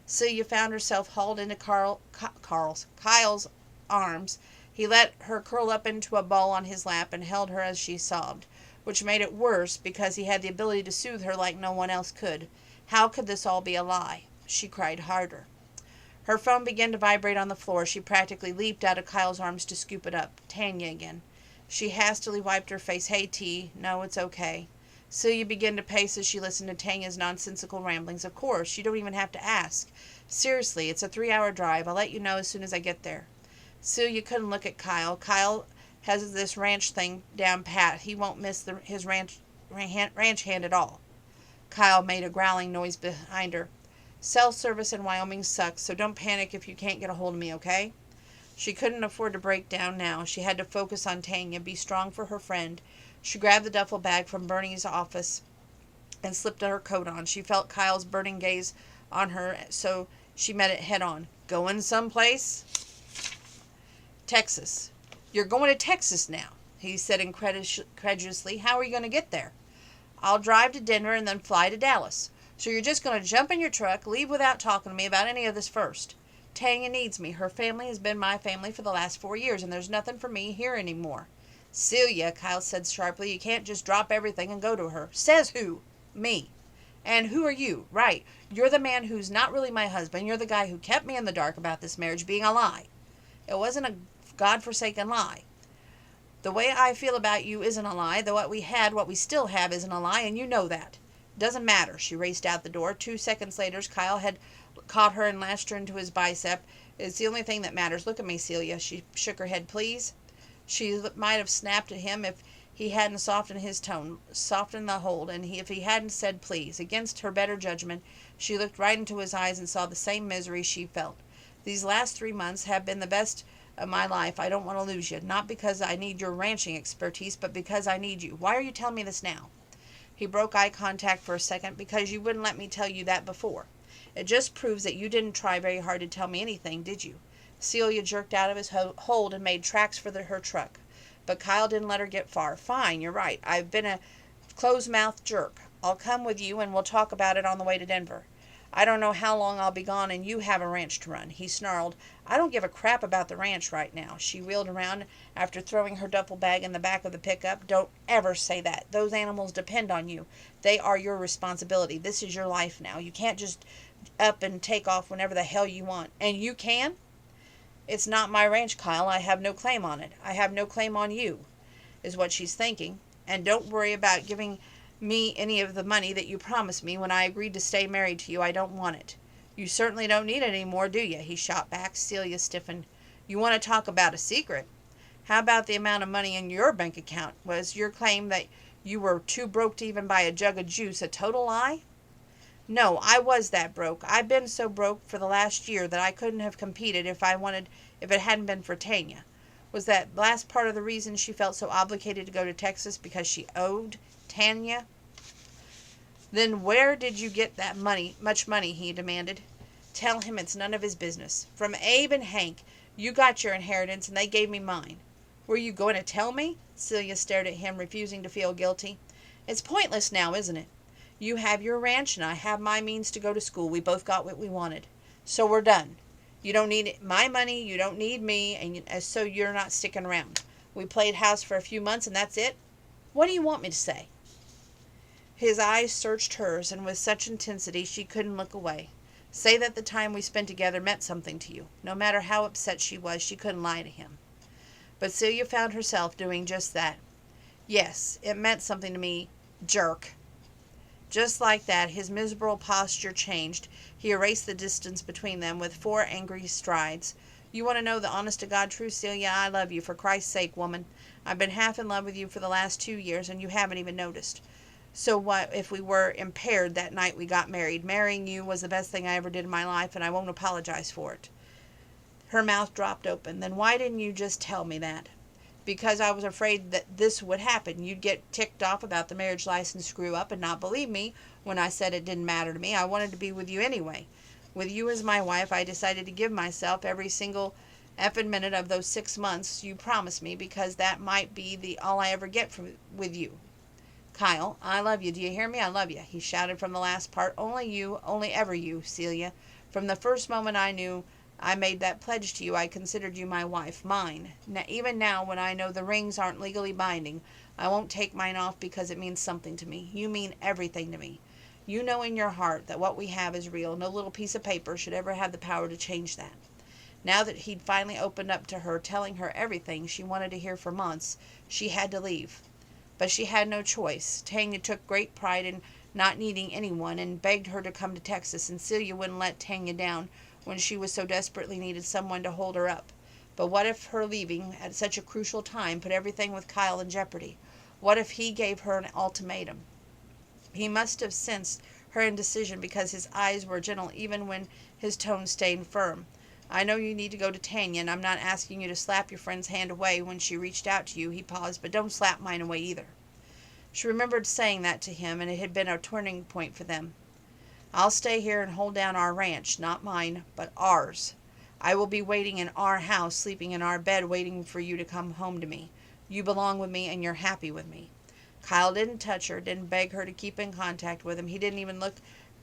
Celia found herself hauled into Kyle's arms. He let her curl up into a ball on his lap and held her as she sobbed, which made it worse because he had the ability to soothe her like no one else could. How could this all be a lie? She cried harder. Her phone began to vibrate on the floor. She practically leaped out of Kyle's arms to scoop it up. Tanya again. She hastily wiped her face. Hey, T. No, it's okay. Celia began to pace as she listened to Tanya's nonsensical ramblings. Of course, you don't even have to ask. Seriously, it's a 3-hour drive. I'll let you know as soon as I get there. Celia couldn't look at Kyle. Kyle has this ranch thing down pat. He won't miss his ranch hand at all. Kyle made a growling noise behind her. Cell service in Wyoming sucks, so don't panic if you can't get a hold of me, okay? She couldn't afford to break down now. She had to focus on Tanya, be strong for her friend. She grabbed the duffel bag from Bernie's office and slipped her coat on. She felt Kyle's burning gaze on her, so she met it head on. Going someplace? Texas. You're going to Texas now, he said incredulously. How are you going to get there? I'll drive to Denver and then fly to Dallas. So you're just going to jump in your truck, leave without talking to me about any of this first. Tanya needs me. Her family has been my family for the last 4 years, and there's nothing for me here anymore. Celia, Kyle said sharply, you can't just drop everything and go to her. Says who? Me. And who are you? Right. You're the man who's not really my husband. You're the guy who kept me in the dark about this marriage being a lie. It wasn't a God-forsaken lie. The way I feel about you isn't a lie. Though what we still have isn't a lie, and you know that. Doesn't matter. She raced out the door. 2 seconds later, Kyle had caught her and lashed her into his bicep. It's the only thing that matters. Look at me, Celia. She shook her head. Please? She might have snapped at him if he hadn't softened his tone, softened the hold, and if he hadn't said please. Against her better judgment, she looked right into his eyes and saw the same misery she felt. These last 3 months have been the best of my life. I don't want to lose you. Not because I need your ranching expertise, but because I need you. Why are you telling me this now? He broke eye contact for a second. Because you wouldn't let me tell you that before. It just proves that you didn't try very hard to tell me anything, did you? Celia jerked out of his hold and made tracks for her truck. But Kyle didn't let her get far. Fine, you're right. I've been a closed-mouthed jerk. I'll come with you and we'll talk about it on the way to Denver. I don't know how long I'll be gone and you have a ranch to run." He snarled, "I don't give a crap about the ranch right now." She wheeled around after throwing her duffel bag in the back of the pickup. "Don't ever say that. Those animals depend on you. They are your responsibility. This is your life now. You can't just up and take off whenever the hell you want." "And you can?" "It's not my ranch, Kyle. I have no claim on it. I have no claim on you," is what she's thinking. "And don't worry about giving me any of the money that you promised me when I agreed to stay married to you. I don't want it." "You certainly don't need it any more, do you?" he shot back. Celia stiffened. "You want to talk about a secret? How about the amount of money in your bank account? Was your claim that you were too broke to even buy a jug of juice a total lie?" "No, I was that broke. I've been so broke for the last year that I couldn't have competed if it hadn't been for Tanya." Was that last part of the reason she felt so obligated to go to Texas, because she owed Tanya? "Then where did you get that much money?" he demanded. "Tell him it's none of his business. From Abe and Hank. You got your inheritance and they gave me mine." "Were you going to tell me?" Celia stared at him, refusing to feel guilty. "It's pointless now, isn't it? You have your ranch and I have my means to go to school. We both got what we wanted. So we're done. You don't need my money, you don't need me, and so you're not sticking around. We played house for a few months and that's it? What do you want me to say?" His eyes searched hers, and with such intensity she couldn't look away. "Say that the time we spent together meant something to you." No matter how upset she was, she couldn't lie to him. But Celia found herself doing just that. "Yes, it meant something to me, jerk." Just like that, his miserable posture changed. He erased the distance between them with 4 angry strides. "You want to know the honest-to-God truth, Celia? I love you, for Christ's sake, woman. I've been half in love with you for the last 2 years, and you haven't even noticed. So what if we were impaired that night we got married? Marrying you was the best thing I ever did in my life, and I won't apologize for it." Her mouth dropped open. "Then why didn't you just tell me that?" "Because I was afraid that this would happen. You'd get ticked off about the marriage license screw-up and not believe me when I said it didn't matter to me. I wanted to be with you anyway. With you as my wife, I decided to give myself every single effing minute of those 6 months you promised me, because that might be all I ever get with you. Kyle, I love you. Do you hear me? I love you." He shouted from the last part. "Only you, only ever you, Celia. From the first moment I knew I made that pledge to you, I considered you my wife, mine. Even now, when I know the rings aren't legally binding, I won't take mine off because it means something to me. You mean everything to me. You know in your heart that what we have is real. No little piece of paper should ever have the power to change that." Now that he'd finally opened up to her, telling her everything she wanted to hear for months, she had to leave. But she had no choice. Tanya took great pride in not needing anyone and begged her to come to Texas, and Celia wouldn't let Tanya down when she was so desperately needed someone to hold her up. But what if her leaving at such a crucial time put everything with Kyle in jeopardy? What if he gave her an ultimatum? He must have sensed her indecision, because his eyes were gentle even when his tone stayed firm. "I know you need to go to Tanya, and I'm not asking you to slap your friend's hand away when she reached out to you." He paused. "But don't slap mine away either." She remembered saying that to him, and it had been a turning point for them. "I'll stay here and hold down our ranch, not mine, but ours. I will be waiting in our house, sleeping in our bed, waiting for you to come home to me. You belong with me, and you're happy with me." Kyle didn't touch her, didn't beg her to keep in contact with him. He didn't even look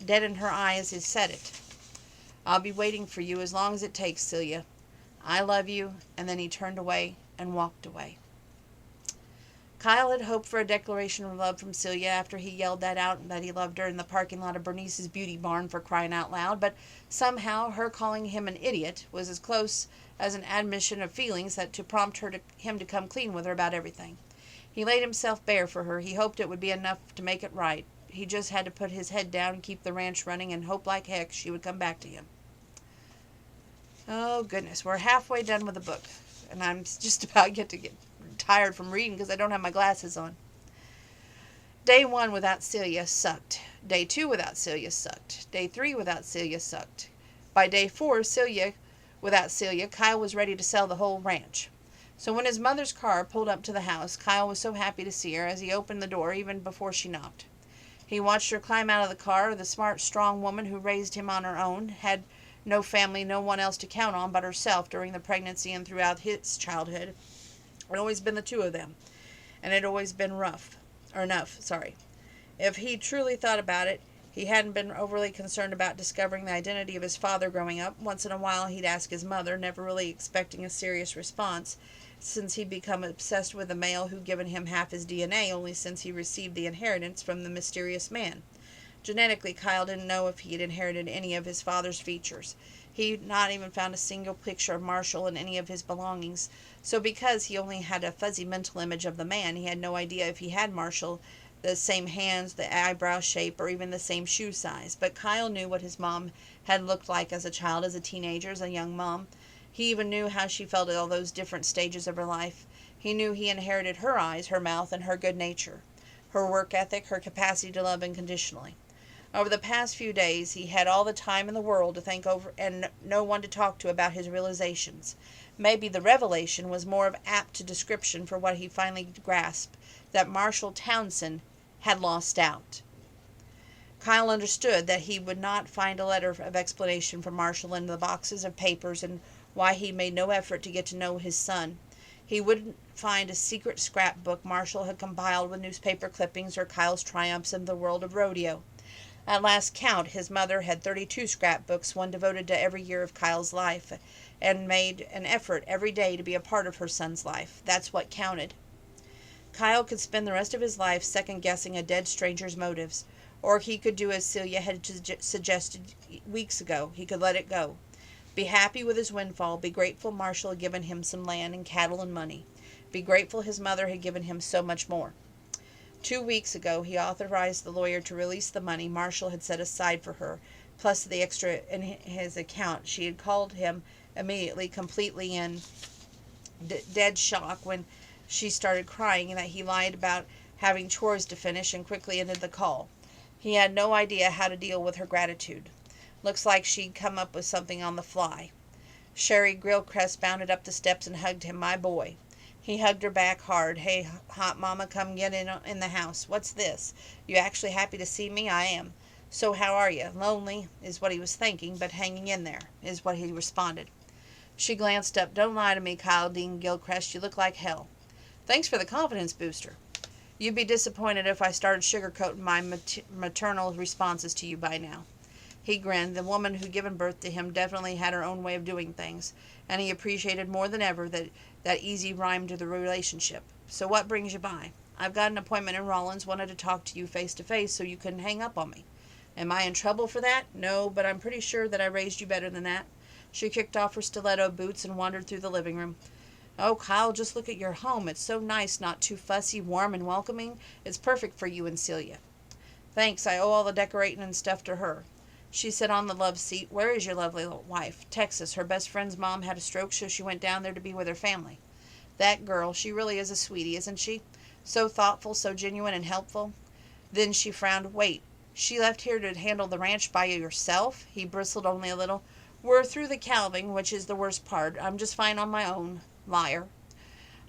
dead in her eye as he said it. "I'll be waiting for you as long as it takes, Celia. I love you." And then he turned away and walked away. Kyle had hoped for a declaration of love from Celia after he yelled that out, that he loved her in the parking lot of Bernice's beauty barn, for crying out loud. But somehow her calling him an idiot was as close as an admission of feelings that to prompt him to come clean with her about everything. He laid himself bare for her. He hoped it would be enough to make it right. He just had to put his head down and keep the ranch running and hope like heck she would come back to him. Oh, goodness. We're halfway done with the book, and I'm just about to get tired from reading because I don't have my glasses on. Day 1 without Celia sucked. Day 2 without Celia sucked. Day 3 without Celia sucked. By day 4, without Celia, Kyle was ready to sell the whole ranch. So when his mother's car pulled up to the house, Kyle was so happy to see her as he opened the door even before she knocked. He watched her climb out of the car, the smart, strong woman who raised him on her own, had no family, no one else to count on but herself during the pregnancy and throughout his childhood. It had always been the two of them, and it had always been enough. If he truly thought about it, He hadn't been overly concerned about discovering the identity of his father growing up. Once in a while he'd ask his mother, never really expecting a serious response, since he'd become obsessed with a male who'd given him half his DNA only since he received the inheritance from the mysterious man. Genetically, Kyle didn't know if he'd inherited any of his father's features. He'd not even found a single picture of Marshall in any of his belongings, so because he only had a fuzzy mental image of the man, he had no idea if he had Marshall, the same hands, the eyebrow shape, or even the same shoe size. But Kyle knew what his mom had looked like as a child, as a teenager, as a young mom. He even knew how she felt at all those different stages of her life. He knew he inherited her eyes, her mouth, and her good nature, her work ethic, her capacity to love unconditionally. Over the past few days, he had all the time in the world to think over and no one to talk to about his realizations. Maybe the revelation was more of apt to description for what he finally grasped, that Marshall Townsend had lost out. Kyle understood that he would not find a letter of explanation from Marshall in the boxes of papers and why he made no effort to get to know his son. He wouldn't find a secret scrapbook Marshall had compiled with newspaper clippings or Kyle's triumphs in the world of rodeo. At last count, his mother had 32 scrapbooks, one devoted to every year of Kyle's life, and made an effort every day to be a part of her son's life. That's what counted. Kyle could spend the rest of his life second-guessing a dead stranger's motives, or he could do as Celia had suggested weeks ago. He could let it go. Be happy with his windfall. Be grateful Marshall had given him some land and cattle and money. Be grateful his mother had given him so much more. 2 weeks ago, he authorized the lawyer to release the money Marshall had set aside for her, plus the extra in his account. She had called him immediately, completely in dead shock when she started crying, and that he lied about having chores to finish, and quickly ended the call. He had no idea how to deal with her gratitude. Looks like she'd come up with something on the fly. Sherry Grillcrest bounded up the steps and hugged him. My boy. He hugged her back hard. Hey, hot mama, come get in the house. What's this? You actually happy to see me? I am. So how are you? Lonely, is what he was thinking, but hanging in there, is what he responded. She glanced up. Don't lie to me, Kyle Dean Gilchrist. You look like hell. Thanks for the confidence booster. You'd be disappointed if I started sugarcoating my maternal responses to you by now. He grinned. The woman who'd given birth to him definitely had her own way of doing things, and he appreciated more than ever that easy rhyme to the relationship. So what brings you by? I've got an appointment in Rollins. Wanted to talk to you face to face so you couldn't hang up on me. Am I in trouble for that? No, but I'm pretty sure that I raised you better than that. She kicked off her stiletto boots and wandered through the living room. Oh, Kyle, just look at your home. It's so nice, not too fussy, warm, and welcoming. It's perfect for you and Celia. Thanks. I owe all the decorating and stuff to her. She sat on the love seat. Where is your lovely little wife? Texas. Her best friend's mom had a stroke, so she went down there to be with her family. That girl, she really is a sweetie, isn't she? So thoughtful, so genuine and helpful. Then she frowned. Wait, she left here to handle the ranch by yourself? He bristled only a little. We're through the calving, which is the worst part. I'm just fine on my own. Liar.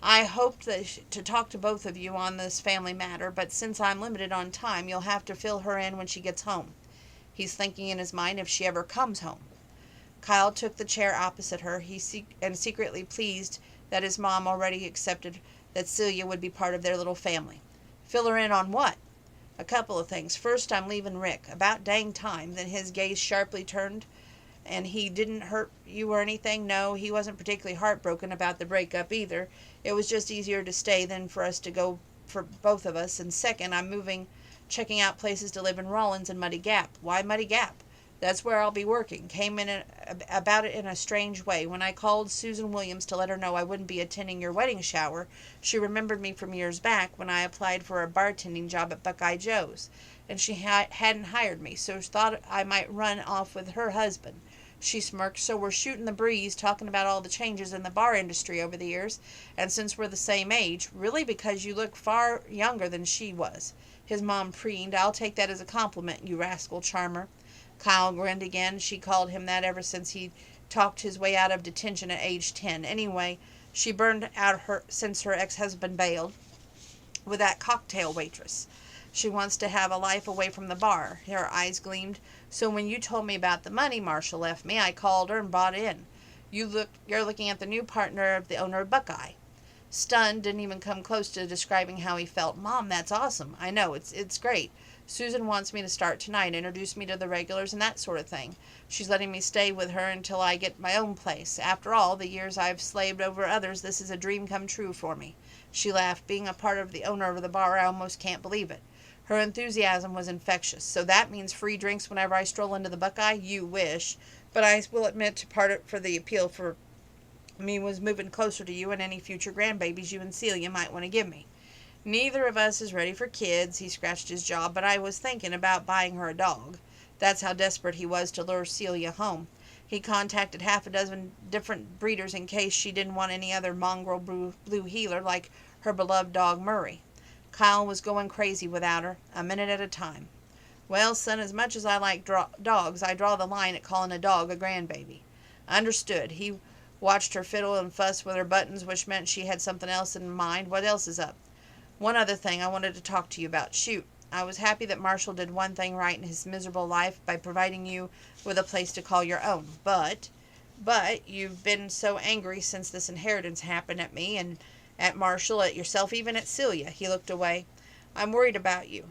I hoped to talk to both of you on this family matter, but since I'm limited on time, you'll have to fill her in when she gets home. He's thinking in his mind if she ever comes home. Kyle took the chair opposite her, and secretly pleased that his mom already accepted that Celia would be part of their little family. Fill her in on what? A couple of things. First, I'm leaving Rick. About dang time. Then his gaze sharply turned. And he didn't hurt you or anything? No, he wasn't particularly heartbroken about the breakup either. It was just easier to stay than for us to go for both of us. And second, I'm moving, checking out places to live in Rollins and Muddy Gap. Why Muddy Gap? That's where I'll be working. Came in about it in a strange way. When I called Susan Williams to let her know I wouldn't be attending your wedding shower, she remembered me from years back when I applied for a bartending job at Buckeye Joe's, and she hadn't hired me, so she thought I might run off with her husband. She smirked. So we're shooting the breeze, talking about all the changes in the bar industry over the years, and since we're the same age, really because you look far younger than she was. His mom preened. I'll take that as a compliment, you rascal charmer. Kyle grinned again. She called him that ever since he talked his way out of detention at age 10. Anyway, she burned out since her ex-husband bailed with that cocktail waitress. She wants to have a life away from the bar. Her eyes gleamed. So when you told me about the money Marshall left me, I called her and bought in. You're looking at the new partner of the owner of Buckeye. Stunned, didn't even come close to describing how he felt. Mom, that's awesome. I know, it's great. Susan wants me to start tonight, introduce me to the regulars and that sort of thing. She's letting me stay with her until I get my own place. After all the years I've slaved over others, this is a dream come true for me. She laughed. Being a part of the owner of the bar, I almost can't believe it. Her enthusiasm was infectious. So that means free drinks whenever I stroll into the Buckeye? You wish. But I will admit part for the appeal for me was moving closer to you and any future grandbabies you and Celia might want to give me. Neither of us is ready for kids, he scratched his jaw, but I was thinking about buying her a dog. That's how desperate he was to lure Celia home. He contacted half a dozen different breeders in case she didn't want any other mongrel blue heeler like her beloved dog Murray. Kyle was going crazy without her, a minute at a time. Well, son, as much as I like dogs, I draw the line at calling a dog a grandbaby. Understood. He watched her fiddle and fuss with her buttons, which meant she had something else in mind. What else is up? One other thing I wanted to talk to you about. Shoot. I was happy that Marshall did one thing right in his miserable life by providing you with a place to call your own. But you've been so angry since this inheritance happened at me and at Marshall, at yourself, even at Celia. He looked away. I'm worried about you.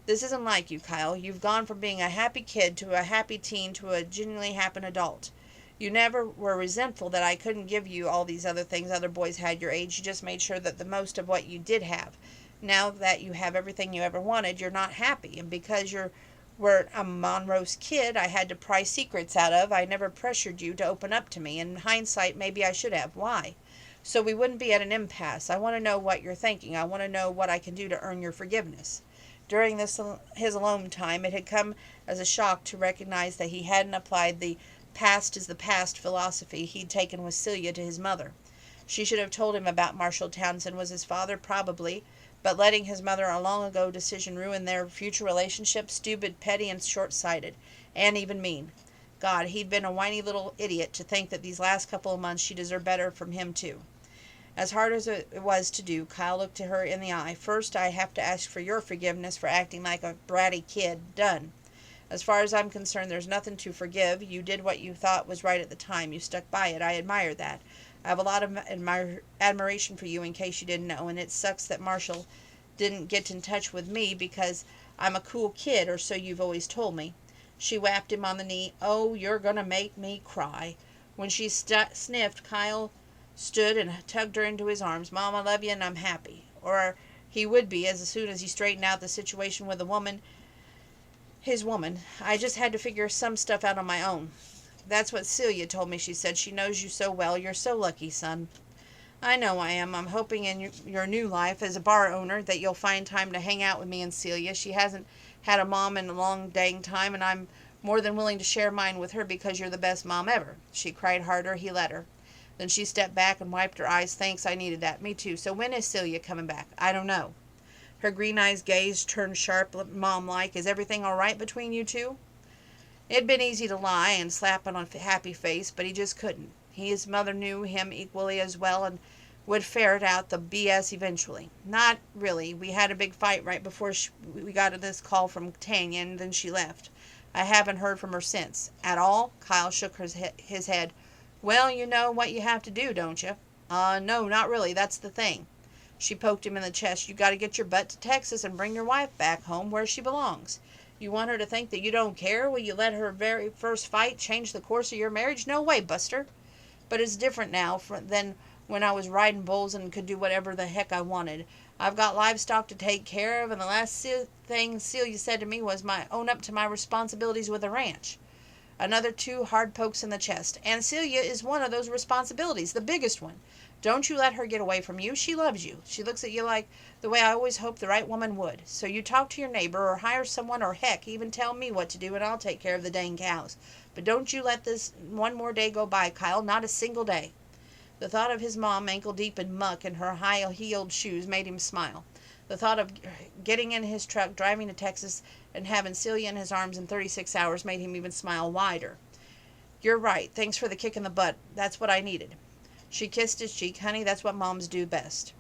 This isn't like you, Kyle. You've gone from being a happy kid to a happy teen to a genuinely happy adult. You never were resentful that I couldn't give you all these other things other boys had your age. You just made sure that the most of what you did have. Now that you have everything you ever wanted, you're not happy. And because you were a Monroe's kid I had to pry secrets out of, I never pressured you to open up to me. In hindsight, maybe I should have. Why? So we wouldn't be at an impasse. I want to know what you're thinking. I want to know what I can do to earn your forgiveness. During his alone time, it had come as a shock to recognize that he hadn't applied the past is the past philosophy he'd taken with Celia to his mother. She should have told him about Marshall Townsend was his father, probably, but letting his mother a long ago decision ruin their future relationship, stupid, petty, and short-sighted, and even mean. God, he'd been a whiny little idiot to think that these last couple of months she deserved better from him, too. As hard as it was to do, Kyle looked to her in the eye. First, I have to ask for your forgiveness for acting like a bratty kid. Done. As far as I'm concerned, there's nothing to forgive. You did what you thought was right at the time. You stuck by it. I admire that. I have a lot of admiration for you, in case you didn't know, and it sucks that Marshall didn't get in touch with me because I'm a cool kid, or so you've always told me. She whapped him on the knee. Oh, you're going to make me cry. When she sniffed, Kyle stood and tugged her into his arms. Mom, I love you and I'm happy. Or he would be as soon as he straightened out the situation with his woman. I just had to figure some stuff out on my own. That's what Celia told me, she said. She knows you so well. You're so lucky, son. I know I am. I'm hoping in your new life as a bar owner that you'll find time to hang out with me and Celia. She hasn't had a mom in a long dang time, and I'm more than willing to share mine with her because you're the best mom ever. She cried harder. He let her. Then she stepped back and wiped her eyes. Thanks, I needed that. Me too. So when is Celia coming back? I don't know. Her green eyes gaze turned sharp, mom-like. Is everything all right between you two? It'd been easy to lie and slap on a happy face, but he just couldn't. His mother knew him equally as well and would ferret out the BS eventually. Not really. We had a big fight right before we got this call from Tanya, and then she left. I haven't heard from her since. At all? Kyle shook his head. Well, you know what you have to do, don't you? No, not really. That's the thing. She poked him in the chest. You got to get your butt to Texas and bring your wife back home where she belongs. You want her to think that you don't care? Will you let her very first fight change the course of your marriage? No way, Buster. But it's different now than when I was riding bulls and could do whatever the heck I wanted. I've got livestock to take care of, and the last thing Celia said to me was own up to my responsibilities with the ranch. Another 2 hard pokes in the chest. And Celia is one of those responsibilities, the biggest one. Don't you let her get away from you. She loves you. She looks at you like the way I always hoped the right woman would. So you talk to your neighbor or hire someone, or heck, even tell me what to do and I'll take care of the dang cows. But don't you let this one more day go by, Kyle. Not a single day. The thought of his mom ankle deep in muck and her high-heeled shoes made him smile. The thought of getting in his truck, driving to Texas, and having Celia in his arms in 36 hours made him even smile wider. You're right. Thanks for the kick in the butt. That's what I needed. She kissed his cheek. Honey, that's what moms do best.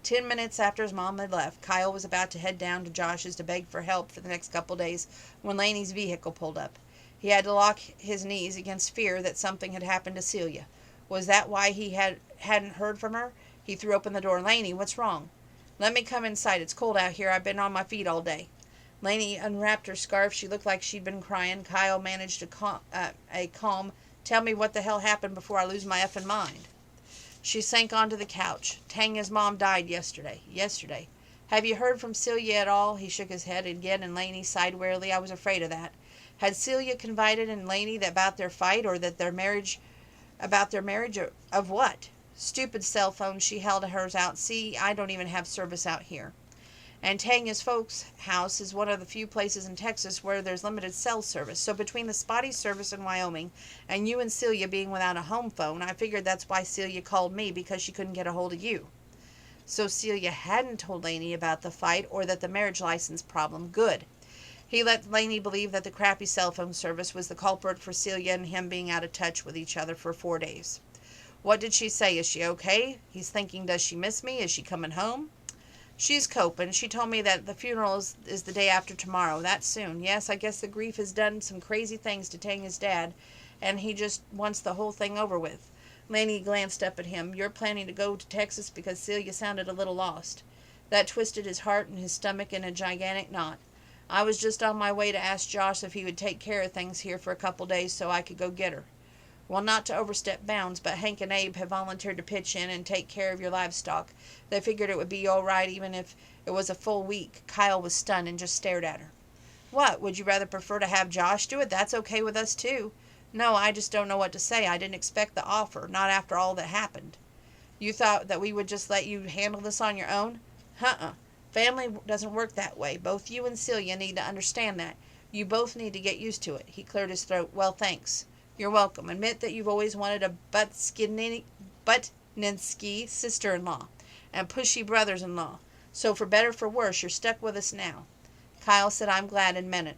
10 minutes after his mom had left, Kyle was about to head down to Josh's to beg for help for the next couple days when Laney's vehicle pulled up. He had to lock his knees against fear that something had happened to Celia. Was that why he hadn't heard from her? He threw open the door. "Laney, what's wrong?" "Let me come inside. It's cold out here. I've been on my feet all day." Laney unwrapped her scarf. She looked like she'd been crying. Kyle managed a calm, "Tell me what the hell happened before I lose my effing mind." She sank onto the couch. "Tanya's mom died yesterday." "Yesterday? Have you heard from Celia at all?" He shook his head again, and Laney sighed wearily. "I was afraid of that." Had Celia confided in Laney about their fight, or that their marriage, about their marriage, of what? "Stupid cell phone." She held hers out. "See, I don't even have service out here. And Tanya's folks' house is one of the few places in Texas where there's limited cell service. So between the spotty service in Wyoming and you and Celia being without a home phone, I figured that's why Celia called me, because she couldn't get a hold of you." So Celia hadn't told Laney about the fight or that the marriage license problem. Good. He let Laney believe that the crappy cell phone service was the culprit for Celia and him being out of touch with each other for 4 days. "What did she say? Is she okay?" He's thinking, does she miss me? Is she coming home? "She's coping. She told me that the funeral is the day after tomorrow. That's soon. Yes, I guess the grief has done some crazy things to Tanya's dad, and he just wants the whole thing over with." Laney glanced up at him. "You're planning to go to Texas?" Because Celia sounded a little lost. That twisted his heart and his stomach in a gigantic knot. "I was just on my way to ask Josh if he would take care of things here for a couple days so I could go get her." "Well, not to overstep bounds, but Hank and Abe have volunteered to pitch in and take care of your livestock. They figured it would be all right even if it was a full week." Kyle was stunned and just stared at her. "What, would you rather prefer to have Josh do it? That's okay with us too." "No, I just don't know what to say. I didn't expect the offer, not after all that happened." "You thought that we would just let you handle this on your own?" "Uh-uh. Family doesn't work that way. Both you and Celia need to understand that. You both need to get used to it." He cleared his throat. "Well, thanks. You're welcome. Admit that you've always wanted a Butninsky sister-in-law and pushy brothers-in-law. So for better for worse, you're stuck with us now." Kyle said, "I'm glad," and meant it.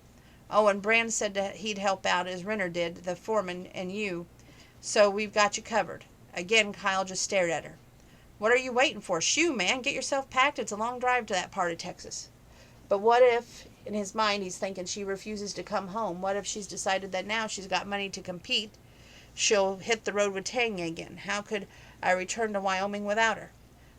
"Oh, and Brand said that he'd help out as Renner did, the foreman, and you. So we've got you covered." Again, Kyle just stared at her. "What are you waiting for? Shoo, man. Get yourself packed. It's a long drive to that part of Texas." But what if, in his mind, he's thinking, she refuses to come home? What if she's decided that now she's got money to compete, she'll hit the road with Tanya again? How could I return to Wyoming without her?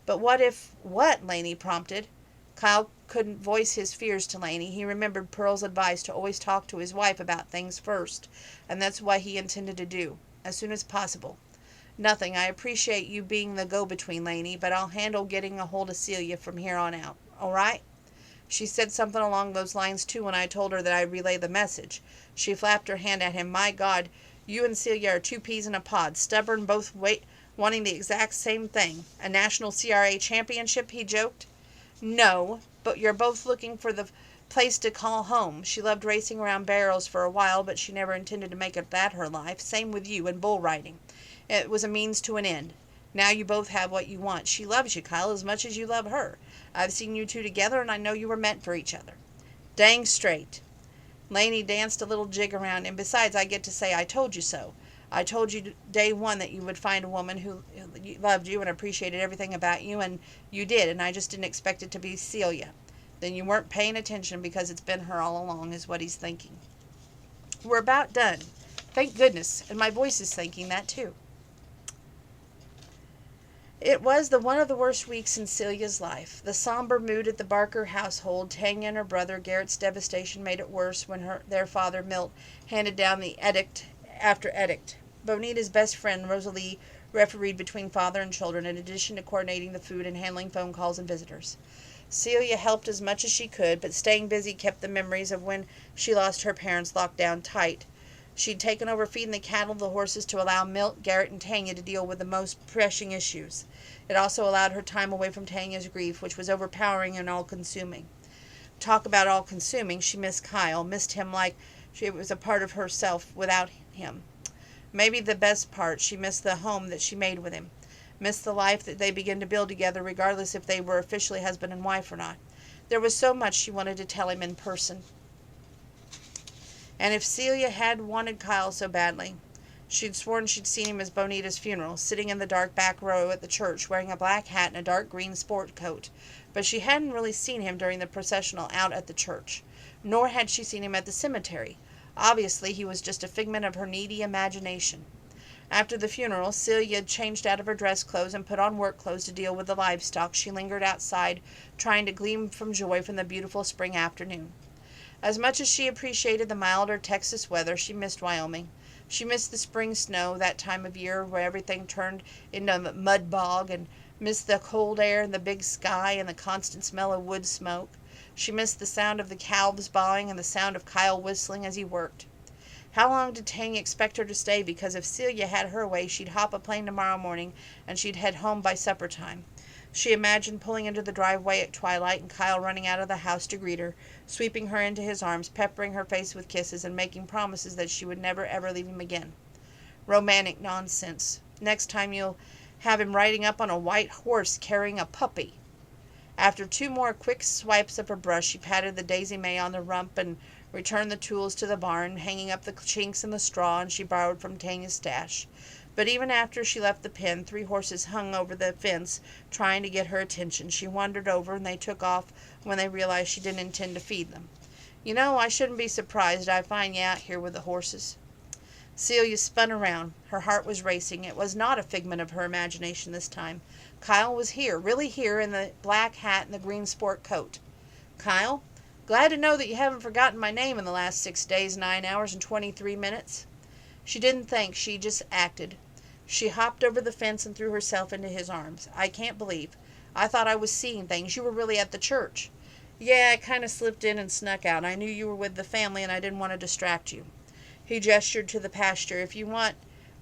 But what if... "What?" Laney prompted. Kyle couldn't voice his fears to Laney. He remembered Pearl's advice to always talk to his wife about things first, and that's what he intended to do, as soon as possible. "Nothing. I appreciate you being the go-between, Laney, but I'll handle getting a hold of Celia from here on out. All right?" She said something along those lines, too, when I told her that I'd relay the message. She flapped her hand at him. "My God, you and Celia are two peas in a pod. Stubborn, both wanting the exact same thing. A national CRA championship," he joked. "No, but you're both looking for the place to call home. She loved racing around barrels for a while, but she never intended to make it that her life. Same with you and bull riding. It was a means to an end. Now you both have what you want. She loves you, Kyle, as much as you love her. I've seen you two together, and I know you were meant for each other." "Dang straight." Laney danced a little jig around him. "Besides, I get to say I told you so. I told you day one that you would find a woman who loved you and appreciated everything about you, and you did, and I just didn't expect it to be Celia." "Then you weren't paying attention, because it's been her all along," is what he's thinking. We're about done. Thank goodness, and my voice is thinking that too. It was one of the worst weeks in Celia's life. The somber mood at the Barker household, Tanya and her brother, Garrett's devastation made it worse when their father, Milt, handed down the edict after edict. Bonita's best friend, Rosalie, refereed between father and children, in addition to coordinating the food and handling phone calls and visitors. Celia helped as much as she could, but staying busy kept the memories of when she lost her parents locked down tight. She'd taken over feeding the cattle, the horses, to allow Milt, Garrett, and Tanya to deal with the most pressing issues. It also allowed her time away from Tanya's grief, which was overpowering and all-consuming. Talk about all-consuming, she missed Kyle, missed him like it was a part of herself without him. Maybe the best part, she missed the home that she made with him, missed the life that they began to build together, regardless if they were officially husband and wife or not. There was so much she wanted to tell him in person. And if Celia had wanted Kyle so badly, she'd sworn she'd seen him at Bonita's funeral, sitting in the dark back row at the church, wearing a black hat and a dark green sport coat. But she hadn't really seen him during the processional out at the church, nor had she seen him at the cemetery. Obviously, he was just a figment of her needy imagination. After the funeral, Celia changed out of her dress clothes and put on work clothes to deal with the livestock. She lingered outside, trying to gleam from joy from the beautiful spring afternoon. As much as she appreciated the milder Texas weather, she missed Wyoming. She missed the spring snow, that time of year where everything turned into a mud bog, and missed the cold air and the big sky and the constant smell of wood smoke. She missed the sound of the calves baaing and the sound of Kyle whistling as he worked. How long did Tanya expect her to stay? Because if Celia had her way, she'd hop a plane tomorrow morning, and she'd head home by supper time. She imagined pulling into the driveway at twilight and Kyle running out of the house to greet her, sweeping her into his arms, peppering her face with kisses, and making promises that she would never ever leave him again. Romantic nonsense. Next time you'll have him riding up on a white horse carrying a puppy. After 2 more quick swipes of her brush, she patted the Daisy May on the rump and returned the tools to the barn, hanging up the chinks in the straw and she borrowed from Tanya's stash. But even after she left the pen, 3 horses hung over the fence, trying to get her attention. She wandered over, and they took off when they realized she didn't intend to feed them. You know, I shouldn't be surprised I find you out here with the horses. Celia spun around. Her heart was racing. It was not a figment of her imagination this time. Kyle was here, really here, in the black hat and the green sport coat. Kyle, glad to know that you haven't forgotten my name in the last 6 days, 9 hours, and 23 minutes. She didn't think, she just acted. She hopped over the fence and threw herself into his arms. I can't believe. I thought I was seeing things. You were really at the church. Yeah, I kind of slipped in and snuck out. I knew you were with the family and I didn't want to distract you. He gestured to the pasture. If you want,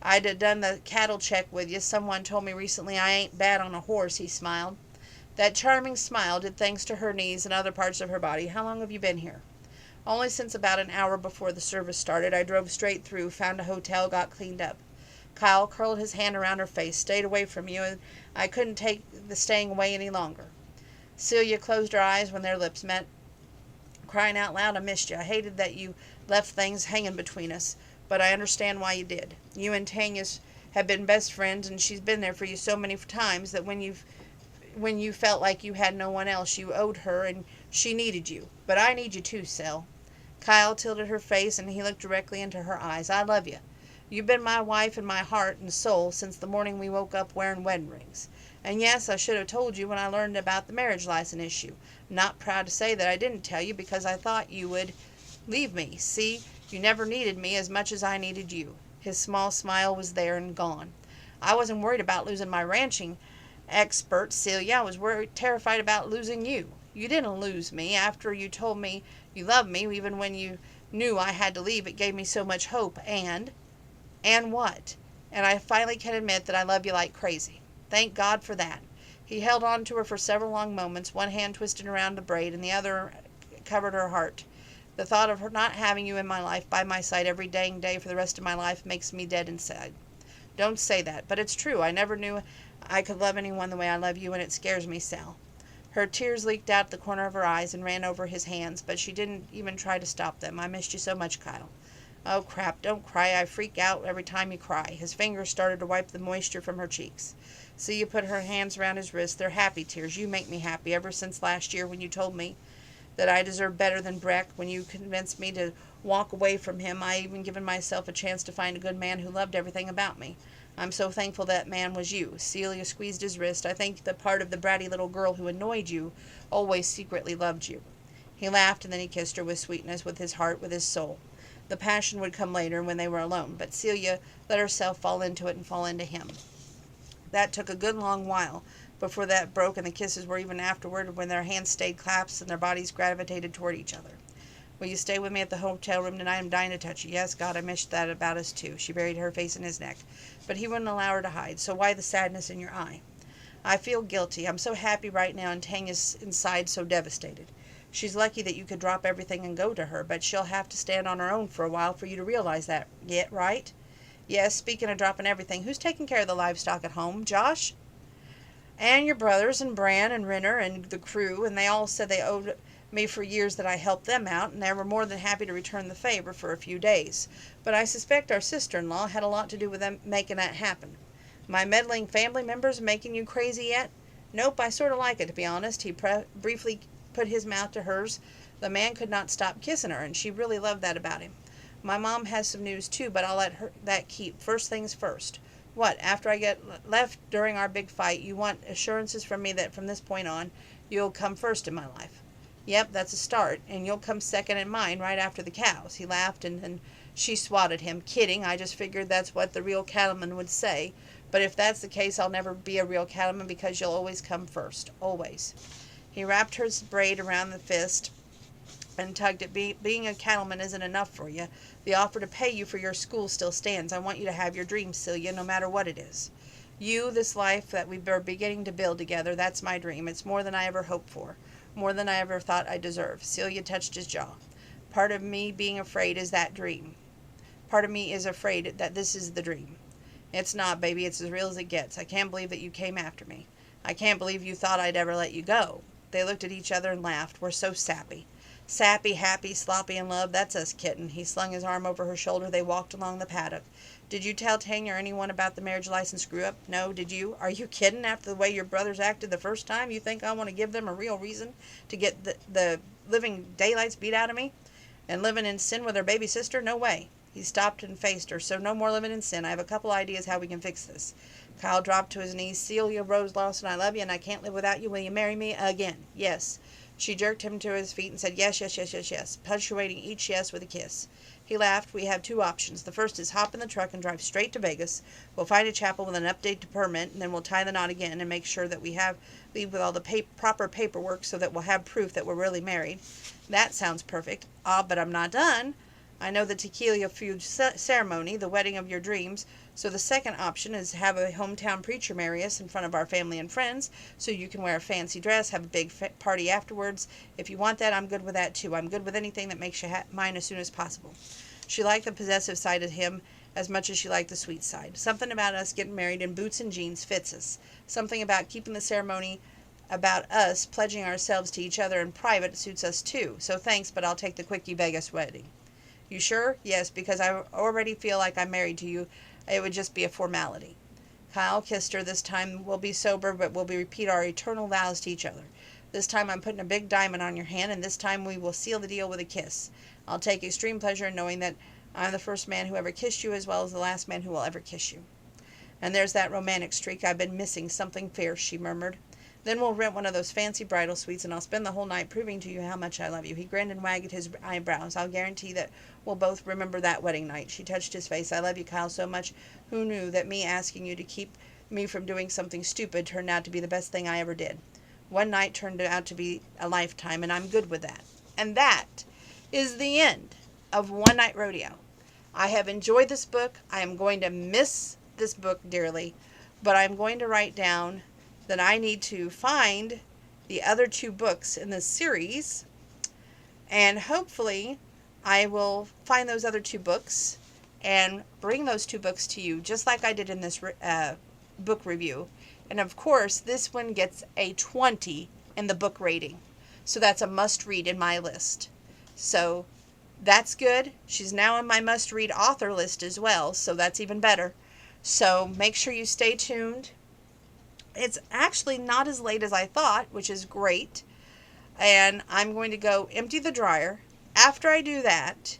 I'd have done the cattle check with you. Someone told me recently I ain't bad on a horse, he smiled. That charming smile did thanks to her knees and other parts of her body. How long have you been here? Only since about an hour before the service started. I drove straight through, found a hotel, got cleaned up. Kyle curled his hand around her face. Stayed away from you, and I couldn't take the staying away any longer. Celia closed her eyes when their lips met, crying out loud, I missed you. I hated that you left things hanging between us, but I understand why you did. You and Tanya have been best friends, and she's been there for you so many times that when you felt like you had no one else, you owed her, and she needed you. But I need you too, Cel. Kyle tilted her face, and he looked directly into her eyes. I love you. You've been my wife and my heart and soul since the morning we woke up wearing wedding rings. And yes, I should have told you when I learned about the marriage license issue. Not proud to say that I didn't tell you because I thought you would leave me. See, you never needed me as much as I needed you. His small smile was there and gone. I wasn't worried about losing my ranching expert, Celia. I was terrified about losing you. You didn't lose me. After you told me you loved me, even when you knew I had to leave, it gave me so much hope. And what? And I finally can admit that I love you like crazy. Thank God for that. He held on to her for several long moments, one hand twisted around the braid and the other covered her heart. The thought of her not having you in my life, by my side every dang day for the rest of my life, makes me dead inside. Don't say that, but it's true. I never knew I could love anyone the way I love you, and it scares me, Sal. Her tears leaked out the corner of her eyes and ran over his hands, but she didn't even try to stop them. I missed you so much, Kyle. Oh, crap, don't cry. I freak out every time you cry. His fingers started to wipe the moisture from her cheeks. Celia put her hands around his wrist. They're happy tears. You make me happy. Ever since last year when you told me that I deserved better than Breck, when you convinced me to walk away from him, I even given myself a chance to find a good man who loved everything about me. I'm so thankful that man was you. Celia squeezed his wrist. I think the part of the bratty little girl who annoyed you always secretly loved you. He laughed, and then he kissed her with sweetness, with his heart, with his soul. The passion would come later when they were alone, but Celia let herself fall into it and fall into him. That took a good long while before that broke, and the kisses were even afterward when their hands stayed clasped and their bodies gravitated toward each other. Will you stay with me at the hotel room tonight? I'm dying to touch you. Yes, God, I missed that about us too. She buried her face in his neck, but he wouldn't allow her to hide. So why the sadness in your eye? I feel guilty. I'm so happy right now, and Tanya's inside so devastated. She's lucky that you could drop everything and go to her, but she'll have to stand on her own for a while for you to realize that. Yet, right? Yes, speaking of dropping everything, who's taking care of the livestock at home? Josh? And your brothers, and Bran, and Renner, and the crew, and they all said they owed me for years that I helped them out, and they were more than happy to return the favor for a few days. But I suspect our sister-in-law had a lot to do with them making that happen. My meddling family members making you crazy yet? Nope, I sort of like it, to be honest. He briefly put his mouth to hers. The man could not stop kissing her, and she really loved that about him. My mom has some news too, but I'll let her that keep. First things first. What, after I get left during our big fight, you want assurances from me that from this point on, you'll come first in my life? Yep, that's a start, and you'll come second in mine right after the cows. He laughed, and then she swatted him. Kidding, I just figured that's what the real cattleman would say. But if that's the case, I'll never be a real cattleman because you'll always come first. Always. He wrapped her braid around the fist and tugged it. Being a cattleman isn't enough for you. The offer to pay you for your school still stands. I want you to have your dreams, Celia, no matter what it is. You, this life that we are beginning to build together, that's my dream. It's more than I ever hoped for. More than I ever thought I deserved. Celia touched his jaw. Part of me being afraid is that dream. Part of me is afraid that this is the dream. It's not, baby. It's as real as it gets. I can't believe that you came after me. I can't believe you thought I'd ever let you go. They looked at each other and laughed. We're so sappy. Sappy, happy, sloppy in love. That's us, kitten. He slung his arm over her shoulder. They walked along the paddock. Did you tell Tanya or anyone about the marriage license screw-up? No, did you? Are you kidding? After the way your brothers acted the first time, you think I want to give them a real reason to get the living daylights beat out of me? And living in sin with her baby sister? No way. He stopped and faced her. So no more living in sin. I have a couple ideas how we can fix this. Kyle dropped to his knees. Celia Rose Lawson, I love you, and I can't live without you. Will you marry me again? Yes. She jerked him to his feet and said, yes, yes, yes, yes, yes, punctuating each yes with a kiss. He laughed. We have two options. The first is hop in the truck and drive straight to Vegas. We'll find a chapel with an update to permit, and then we'll tie the knot again and make sure that we leave with all the proper paperwork so that we'll have proof that we're really married. That sounds perfect. Ah, but I'm not done. I know the tequila feud ceremony, the wedding of your dreams. So the second option is have a hometown preacher marry us in front of our family and friends so you can wear a fancy dress, have a big party afterwards. If you want that, I'm good with that too. I'm good with anything that makes you mine as soon as possible. She liked the possessive side of him as much as she liked the sweet side. Something about us getting married in boots and jeans fits us. Something about keeping the ceremony about us pledging ourselves to each other in private suits us too. So thanks, but I'll take the quickie Vegas wedding. You sure? Yes, because I already feel like I'm married to you. It would just be a formality. Kyle kissed her. This time we'll be sober, but we'll repeat our eternal vows to each other. This time I'm putting a big diamond on your hand, and this time we will seal the deal with a kiss. I'll take extreme pleasure in knowing that I'm the first man who ever kissed you as well as the last man who will ever kiss you. And there's that romantic streak I've been missing, something fierce, she murmured. Then we'll rent one of those fancy bridal suites, and I'll spend the whole night proving to you how much I love you. He grinned and wagged his eyebrows. I'll guarantee that we'll both remember that wedding night. She touched his face. I love you, Kyle, so much. Who knew that me asking you to keep me from doing something stupid turned out to be the best thing I ever did? One night turned out to be a lifetime, and I'm good with that. And that is the end of One Night Rodeo. I have enjoyed this book. I am going to miss this book dearly, but I'm going to write down that I need to find the other two books in this series, and hopefully I will find those other two books and bring those two books to you just like I did in this book review. And of course this one gets a 20 in the book rating, so that's a must read in my list. So that's good. She's now on my must read author list as well, so that's even better. So make sure you stay tuned. It's actually not as late as I thought, which is great. And I'm going to go empty the dryer. After I do that,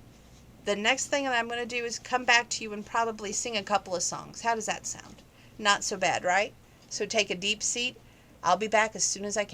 the next thing that I'm going to do is come back to you and probably sing a couple of songs. How does that sound? Not so bad, right? So take a deep seat. I'll be back as soon as I can.